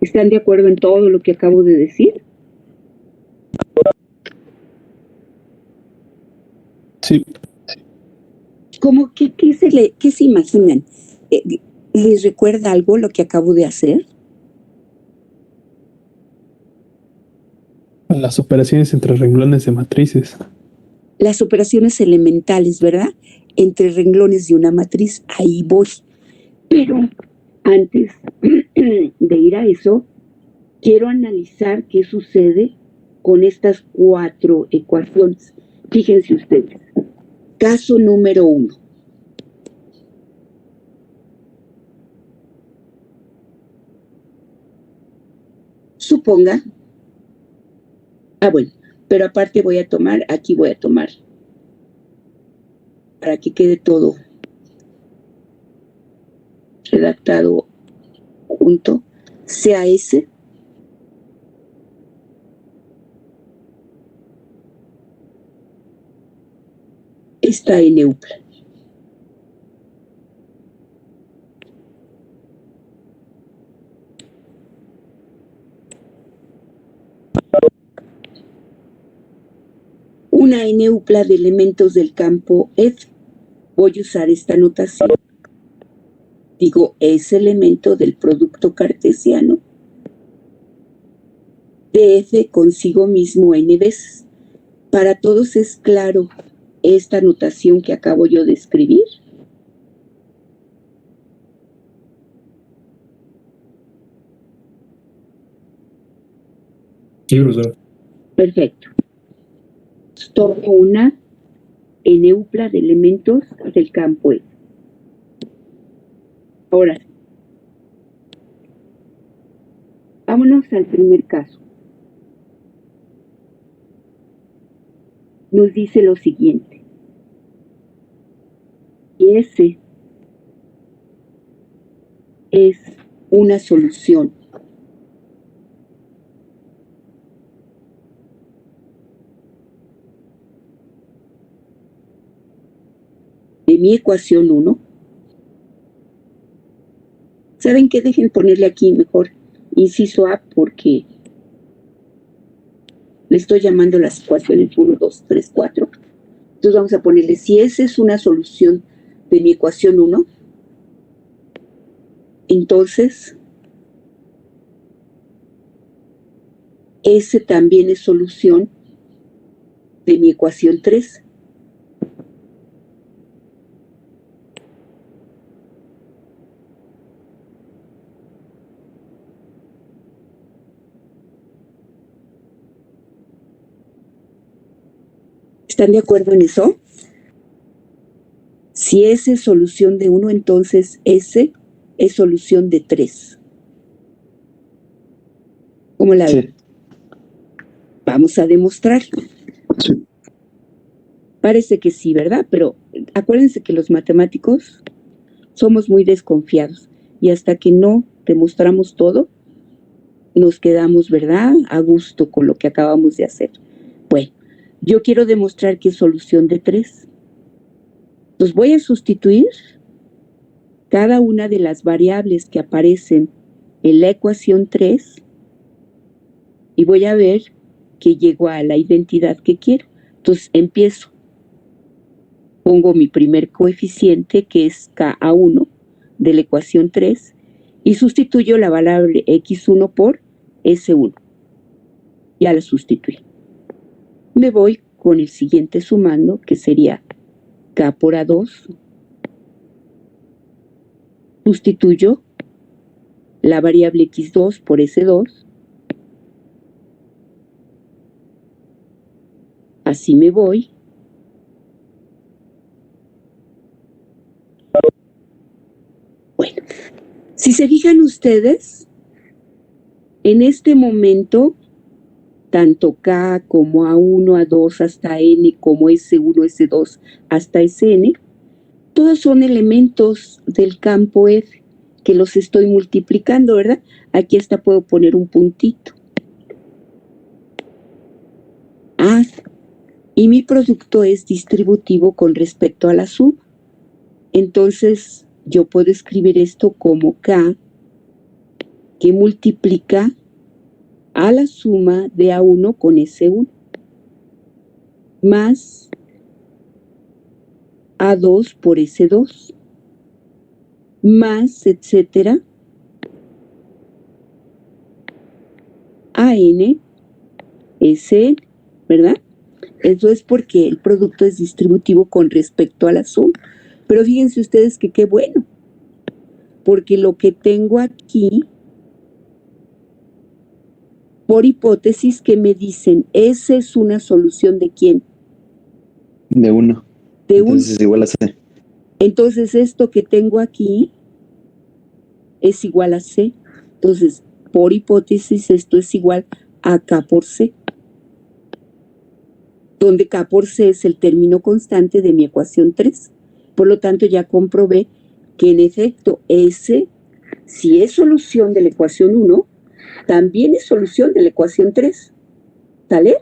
¿Están de acuerdo en todo lo que acabo de decir? Sí. ¿Cómo, qué se imaginan? ¿Les recuerda algo lo que acabo de hacer? Las operaciones entre renglones de matrices. Las operaciones elementales, ¿verdad? Entre renglones de una matriz, ahí voy. Pero antes de ir a eso, quiero analizar qué sucede con estas 4 ecuaciones. Fíjense ustedes. Caso número 1. Suponga, bueno, pero aparte voy a tomar, aquí voy a tomar, para que quede todo redactado junto, sea S esta N-upla. Una N-upla de elementos del campo F. Voy a usar esta notación. Digo, es elemento del producto cartesiano de F consigo mismo n veces. Para todos es claro esta notación que acabo yo de escribir. Sí, profesor. Perfecto. Tomo una N-upla de elementos del campo F. Ahora, vámonos al primer caso. Nos dice lo siguiente. Y S es una solución de mi ecuación 1. ¿Saben qué? Dejen ponerle aquí mejor inciso A porque le estoy llamando las ecuaciones 1, 2, 3, 4. Entonces vamos a ponerle, si S es una solución de mi ecuación 1, entonces S también es solución de mi ecuación 3. ¿Están de acuerdo en eso? Si S es solución de 1, entonces S es solución de 3. ¿Cómo la ven? Sí. Vamos a demostrarlo. Sí. Parece que sí, ¿verdad? Pero acuérdense que los matemáticos somos muy desconfiados y hasta que no demostramos todo, nos quedamos, ¿verdad?, a gusto con lo que acabamos de hacer. Bueno, yo quiero demostrar que es solución de 3. Entonces voy a sustituir cada una de las variables que aparecen en la ecuación 3 y voy a ver que llego a la identidad que quiero. Entonces empiezo. Pongo mi primer coeficiente, que es Ka1 de la ecuación 3, y sustituyo la variable x1 por s1. Ya la sustituí. Me voy con el siguiente sumando, que sería K por A2. Sustituyo la variable x2 por s2. Así me voy. Bueno, si se fijan ustedes, en este momento, tanto K como A1, A2 hasta N, como S1, S2 hasta Sn, todos son elementos del campo F que los estoy multiplicando, ¿verdad? Aquí hasta puedo poner un puntito. Ah, y mi producto es distributivo con respecto a la suma. Entonces, yo puedo escribir esto como K, que multiplica a la suma de A1 con S1, más A2 por S2, más, etcétera, AN, SN, ¿verdad? Eso es porque el producto es distributivo con respecto a la suma. Pero fíjense ustedes que qué bueno, porque lo que tengo aquí, por hipótesis, que me dicen, esa es una solución ¿de quién? De 1. De 1. Entonces es igual a C. Entonces esto que tengo aquí es igual a C. Entonces, por hipótesis, esto es igual a K por C, donde K por C es el término constante de mi ecuación 3. Por lo tanto, ya comprobé que en efecto S, si es solución de la ecuación 1, también es solución de la ecuación 3. ¿Sale?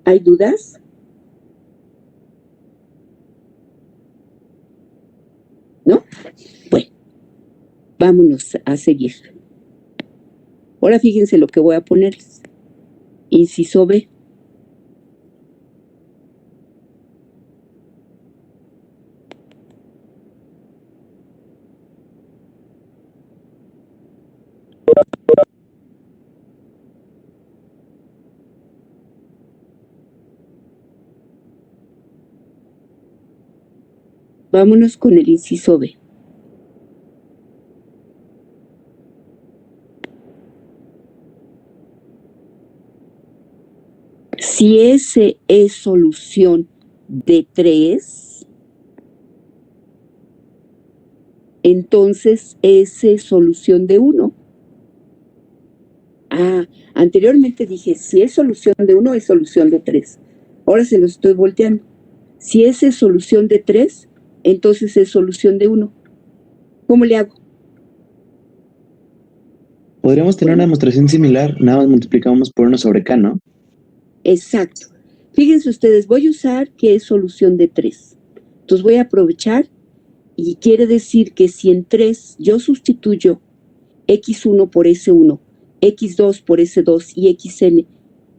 ¿Hay dudas? ¿No? Bueno, vámonos a seguir. Ahora fíjense lo que voy a ponerles. Inciso B. Vámonos con el inciso B. Si S es solución de 3, entonces S es solución de 1. Ah, anteriormente dije, si es solución de 1, es solución de 3. Ahora se lo estoy volteando. Si S es solución de 3, entonces es solución de 1. ¿Cómo le hago? Podríamos tener una demostración similar, nada más multiplicamos por 1 sobre K, ¿no? Exacto. Fíjense ustedes, voy a usar que es solución de 3. Entonces voy a aprovechar y quiere decir que si en 3 yo sustituyo x1 por s1, x2 por s2 y xn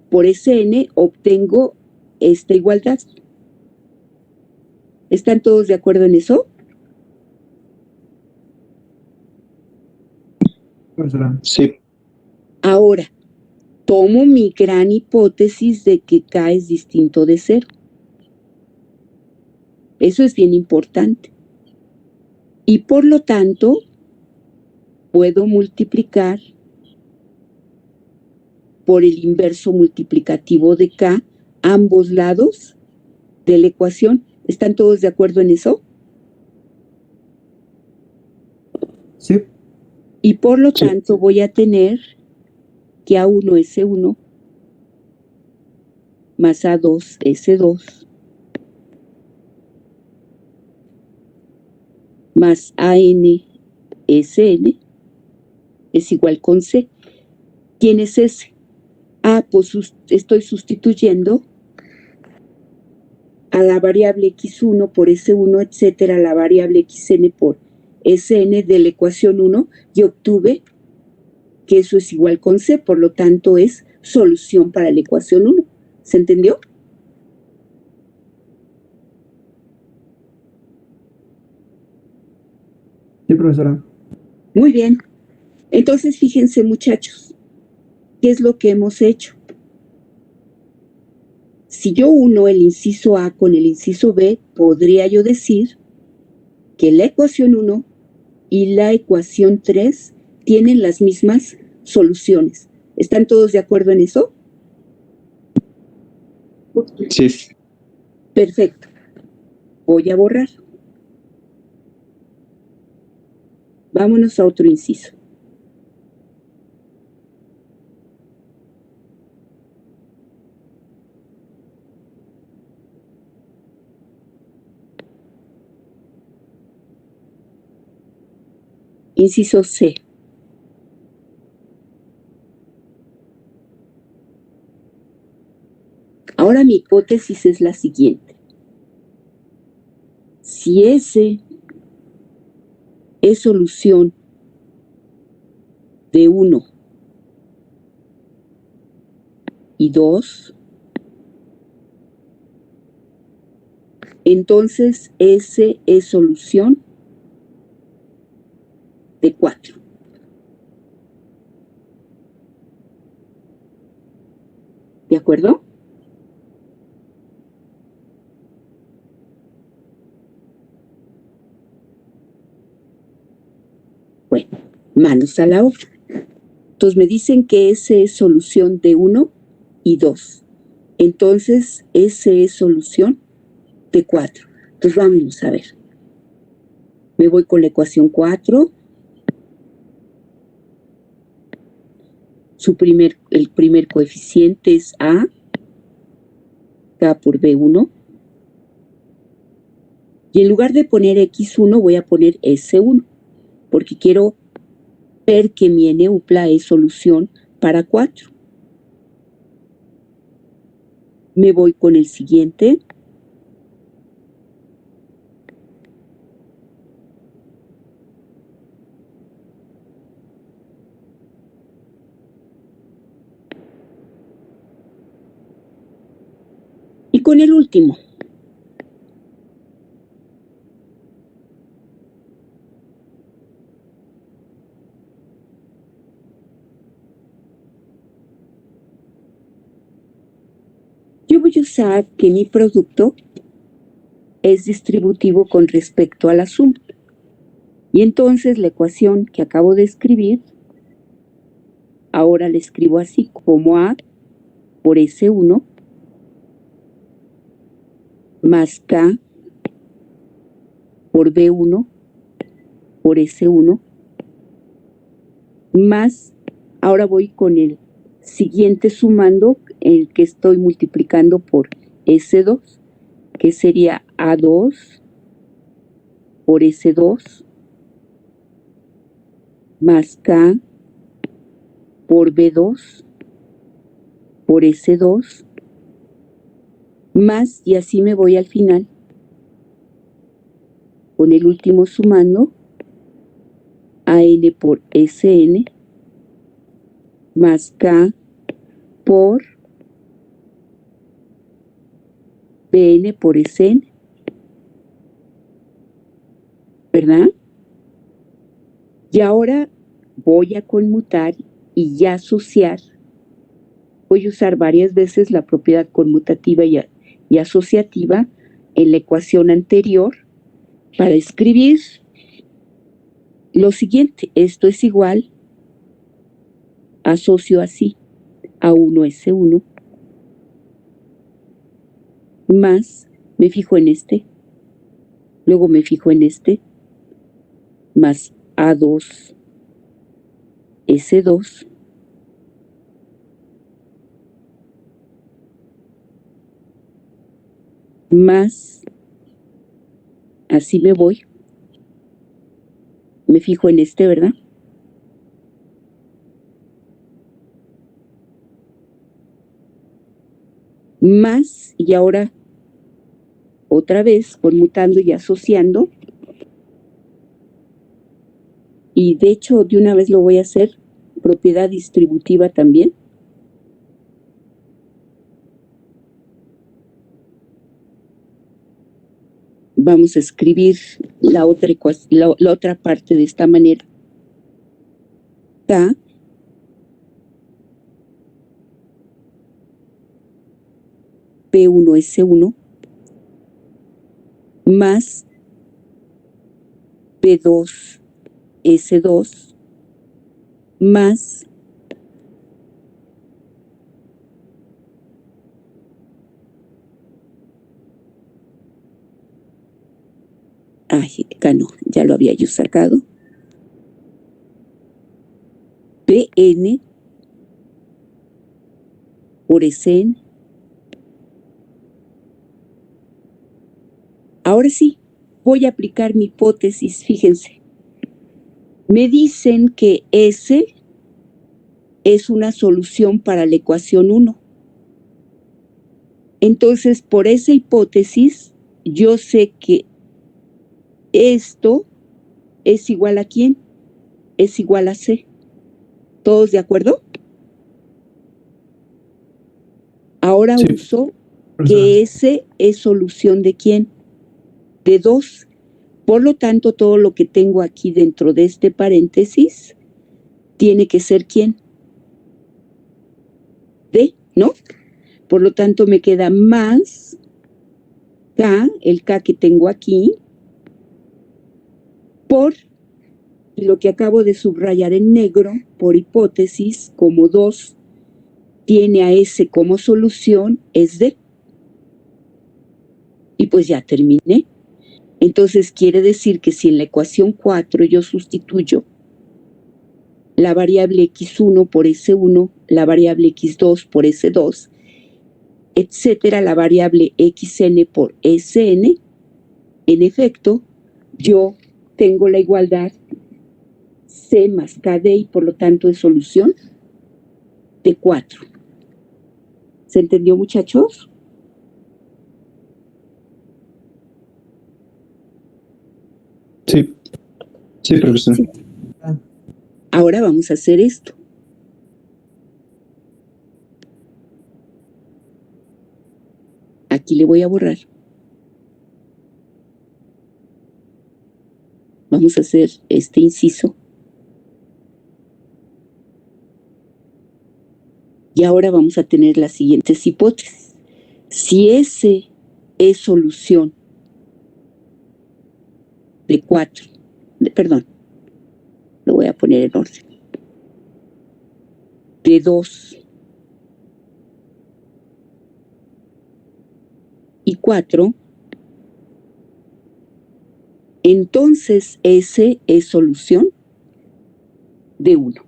por sn, obtengo esta igualdad. ¿Están todos de acuerdo en eso? Sí. Ahora, tomo mi gran hipótesis de que K es distinto de 0. Eso es bien importante. Y por lo tanto, puedo multiplicar por el inverso multiplicativo de K ambos lados de la ecuación. ¿Están todos de acuerdo en eso? Sí. Y por lo Sí. tanto voy a tener que A1S1 más A2S2 más ANSN es igual con C. ¿Quién es ese? Pues estoy sustituyendo a la variable x1 por s1, etcétera, la variable xn por sn de la ecuación 1 y obtuve que eso es igual con C, por lo tanto es solución para la ecuación 1. ¿Se entendió? Sí, profesora. Muy bien. Entonces, fíjense, muchachos, ¿qué es lo que hemos hecho? Si yo uno el inciso A con el inciso B, podría yo decir que la ecuación 1 y la ecuación 3 tienen las mismas soluciones. ¿Están todos de acuerdo en eso? Sí. Perfecto. Voy a borrar. Vámonos a otro inciso. Inciso C. Ahora mi hipótesis es la siguiente. Si S es solución de 1 y 2, entonces S es solución de 4. ¿De acuerdo? Bueno, manos a la obra. Entonces me dicen que S es solución de 1 y 2. Entonces S es solución de 4. Entonces vámonos a ver. Me voy con la ecuación 4. El primer coeficiente es A, K por B1. Y en lugar de poner X1 voy a poner S1, porque quiero ver que mi NUPLA es solución para 4. Me voy con el siguiente. Y con el último. Yo voy a usar que mi producto es distributivo con respecto a la suma. Y entonces la ecuación que acabo de escribir, ahora la escribo así, como A por S1 más K por B1 por S1 más, ahora voy con el siguiente sumando, el que estoy multiplicando por S2, que sería A2 por S2 más K por B2 por S2 más, y así me voy al final con el último sumando, AN por SN más K por BN por SN, ¿verdad? Y ahora voy a conmutar y ya asociar. Voy a usar varias veces la propiedad conmutativa y asociativa en la ecuación anterior para escribir lo siguiente. Esto es igual, asocio así, A1S1 más, me fijo en este, luego me fijo en este, más A2, S2, más, así me voy, me fijo en este, ¿verdad? Más, y ahora otra vez conmutando y asociando, y de hecho de una vez lo voy a hacer, propiedad distributiva también. Vamos a escribir la otra parte de esta manera. K P1S1 más P2S2 más acá no, ya lo había yo sacado. PN por Sn. Ahora sí, voy a aplicar mi hipótesis, fíjense. Me dicen que S es una solución para la ecuación 1. Entonces, por esa hipótesis, yo sé que esto es igual a ¿quién? Es igual a C. ¿Todos de acuerdo? Ahora Sí. uso que S es solución ¿de quién? De 2. Por lo tanto, todo lo que tengo aquí dentro de este paréntesis tiene que ser ¿quién? D, ¿no? Por lo tanto, me queda más K, el K que tengo aquí, por lo que acabo de subrayar en negro, por hipótesis, como 2 tiene a S como solución, es D. Y pues ya terminé. Entonces quiere decir que si en la ecuación 4 yo sustituyo la variable x1 por s1, la variable x2 por s2, etcétera, la variable xn por sn, en efecto, yo tengo la igualdad C más KD y por lo tanto es solución de 4. ¿Se entendió, muchachos? Sí. Sí, profesor. Sí. Ahora vamos a hacer esto. Aquí le voy a borrar. Vamos a hacer este inciso. Y ahora vamos a tener las siguientes hipótesis. Si S es solución de 4, perdón, lo voy a poner en orden, de 2 y 4, entonces S es solución de 1.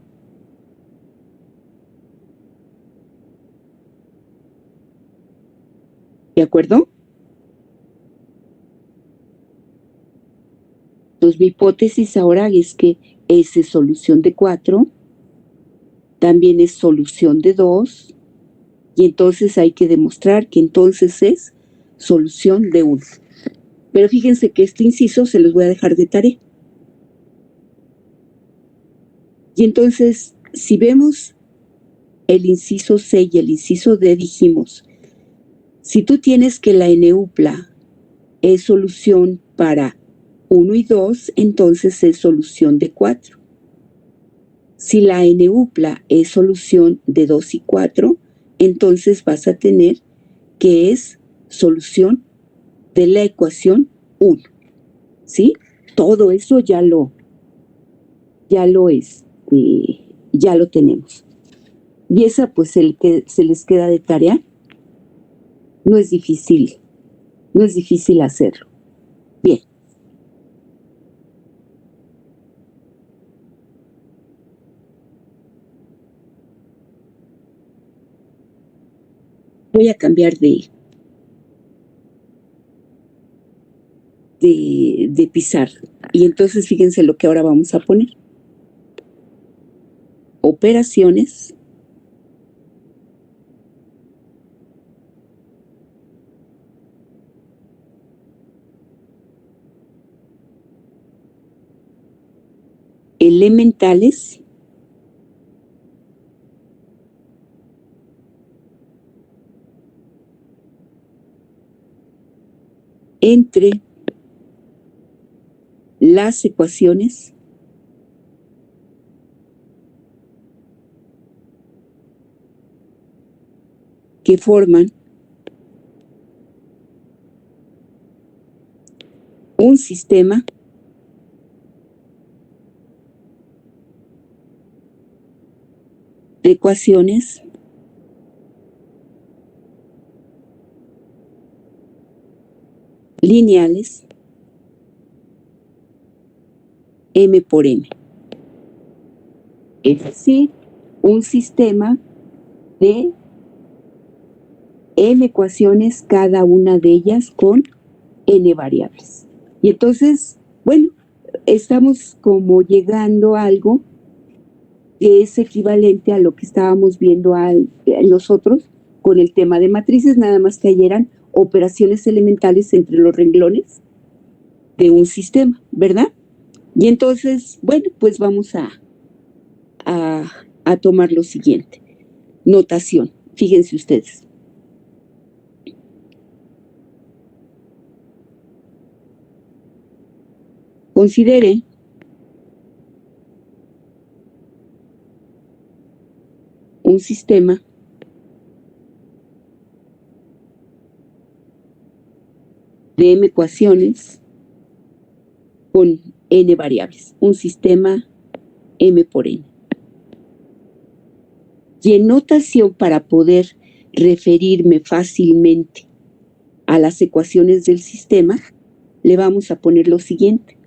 ¿De acuerdo? Entonces mi hipótesis ahora es que S es solución de 4, también es solución de 2, y entonces hay que demostrar que entonces es solución de 1. Pero fíjense que este inciso se los voy a dejar de tarea. Y entonces, si vemos el inciso C y el inciso D, dijimos, si tú tienes que la n-upla es solución para 1 y 2, entonces es solución de 4. Si la n-upla es solución de 2 y 4, entonces vas a tener que es solución de la ecuación 1. ¿Sí? Todo eso ya lo tenemos. Y esa pues el que se les queda de tarea, no es difícil hacerlo. Bien. voy a cambiar de pizarra. Y entonces fíjense lo que ahora vamos a poner. Operaciones. Elementales. Entre las ecuaciones que forman un sistema de ecuaciones lineales m por m. Es decir, un sistema de n ecuaciones, cada una de ellas con n variables. Y entonces, bueno, estamos como llegando a algo que es equivalente a lo que estábamos viendo nosotros con el tema de matrices, nada más que ayer eran operaciones elementales entre los renglones de un sistema, ¿verdad? Y entonces, bueno, pues vamos a tomar lo siguiente. Notación, fíjense ustedes. Considere un sistema de m ecuaciones con n variables, un sistema m por n. Y en notación, para poder referirme fácilmente a las ecuaciones del sistema, le vamos a poner lo siguiente.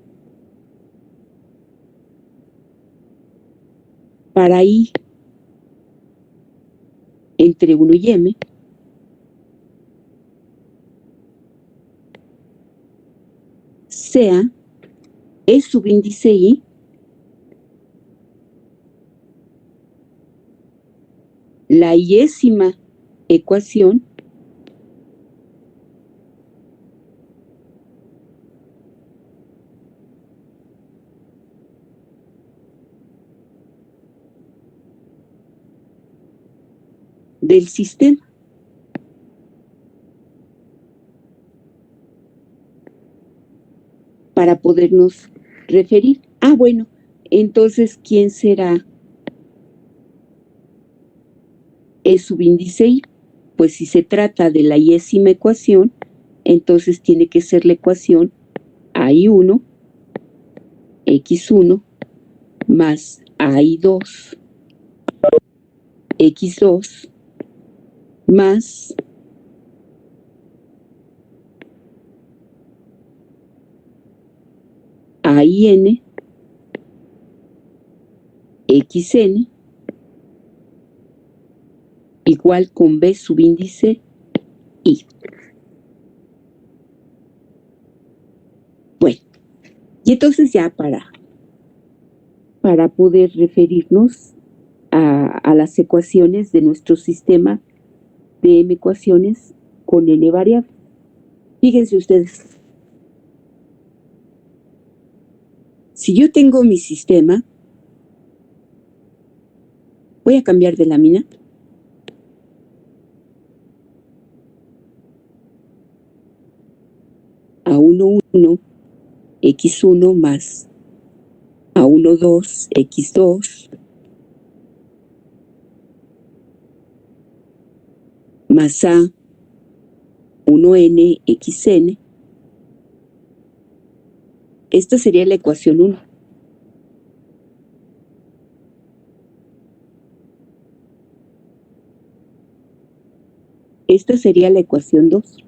Para I entre 1 y m, sea E subíndice I la iésima ecuación del sistema. Para podernos referir. Ah, bueno, entonces, ¿quién será E subíndice I? Pues si se trata de la iésima ecuación, entonces tiene que ser la ecuación AI1, X1, más AI2, X2, más AIN, XN, igual con B subíndice I. Bueno, y entonces ya para poder referirnos a las ecuaciones de nuestro sistema de m ecuaciones con n variable. Fíjense ustedes. Si yo tengo mi sistema, voy a cambiar de lámina. A 1,1, X1 más a 1,2, X2, más a 1n, xn. Esta sería la ecuación 1. Esta sería la ecuación 2.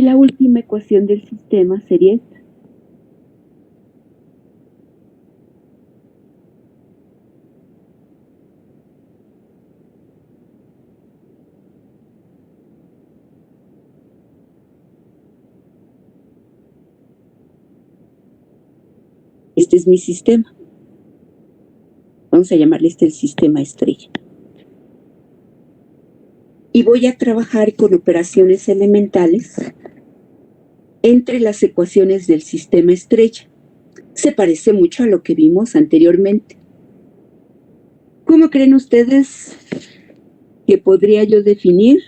Y la última ecuación del sistema sería esta. Este es mi sistema. Vamos a llamarle el sistema estrella. Y voy a trabajar con operaciones elementales entre las ecuaciones del sistema estrella. Se parece mucho a lo que vimos anteriormente. ¿Cómo creen ustedes que podría yo definir?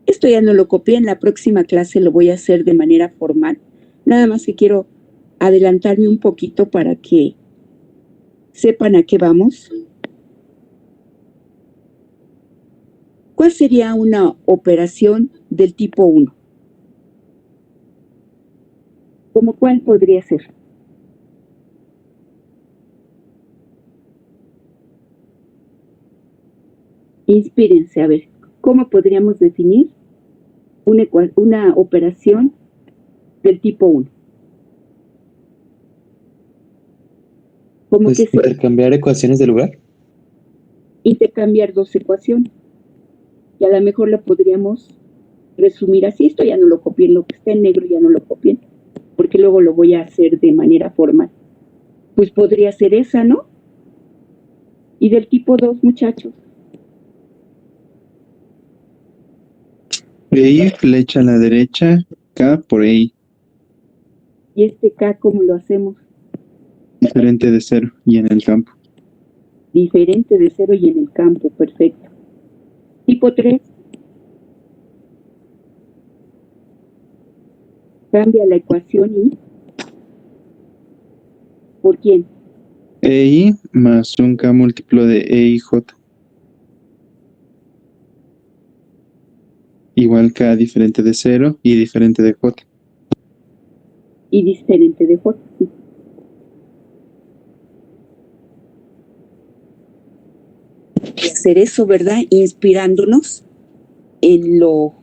Esto ya no lo copié, en la próxima clase lo voy a hacer de manera formal. Nada más que quiero adelantarme un poquito para que sepan a qué vamos. ¿Cuál sería una operación del tipo 1? ¿Cómo cuál podría ser? Inspírense, a ver, ¿cómo podríamos definir una operación del tipo 1? ¿Cómo Pues que se intercambiar ecuaciones de lugar. intercambiar dos ecuaciones? Y a lo mejor la podríamos resumir así. Esto ya no lo copien, lo que está en negro ya no lo copien, porque luego lo voy a hacer de manera formal. Pues podría ser esa, ¿no? Y del tipo 2, muchachos. Y flecha a la derecha, K por I, ¿Y este K cómo lo hacemos? diferente de 0 y en el campo. Diferente de 0 y en el campo, perfecto. Tipo 3. Cambia la ecuación y ¿por quién? EI más un K múltiplo de EIJ. Igual K diferente de 0 y diferente de J. Y diferente de J. Sí. Hacer eso, ¿verdad? Inspirándonos en lo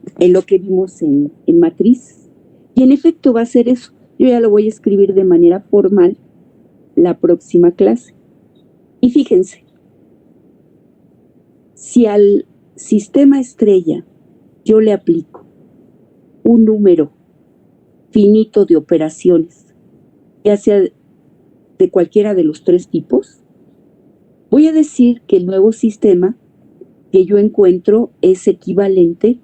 que vimos en matriz. Y en efecto va a ser eso. Yo ya lo voy a escribir de manera formal la próxima clase. Y fíjense, si al sistema estrella yo le aplico un número finito de operaciones, ya sea de cualquiera de los tres tipos, voy a decir que el nuevo sistema que yo encuentro es equivalente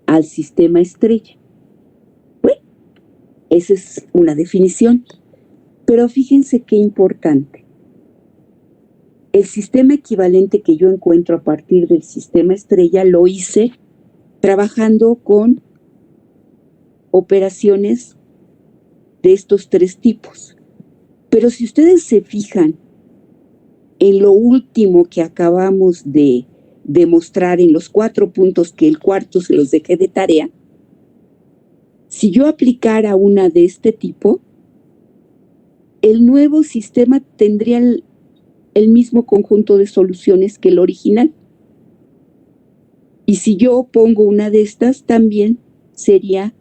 al sistema estrella. Bueno, esa es una definición. Pero fíjense qué importante. El sistema equivalente que yo encuentro a partir del sistema estrella lo hice trabajando con operaciones de estos tres tipos. Pero si ustedes se fijan en lo último que acabamos de demostrar en los 4 puntos, que el cuarto se los dejé de tarea, si yo aplicara una de este tipo, el nuevo sistema tendría el mismo conjunto de soluciones que el original. Y si yo pongo una de estas, también sería,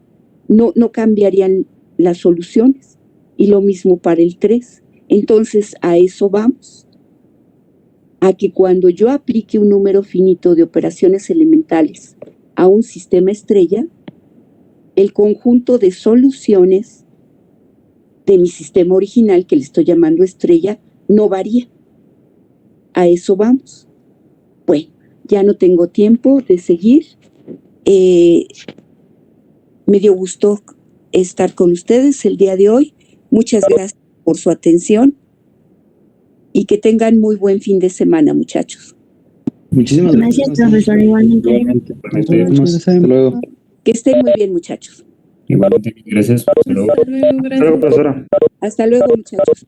no cambiarían las soluciones. Y lo mismo para el 3. Entonces, a eso vamos. A que cuando yo aplique un número finito de operaciones elementales a un sistema estrella, el conjunto de soluciones de mi sistema original, que le estoy llamando estrella, no varía. A eso vamos. Bueno, ya no tengo tiempo de seguir. Me dio gusto estar con ustedes el día de hoy. Muchas gracias por su atención y que tengan muy buen fin de semana, muchachos. Muchísimas Gracias, profesor, igualmente. Hasta luego. Que estén muy bien, muchachos. Igualmente, gracias. Hasta luego. Hasta luego, gracias. Hasta luego, profesora. Hasta luego, muchachos.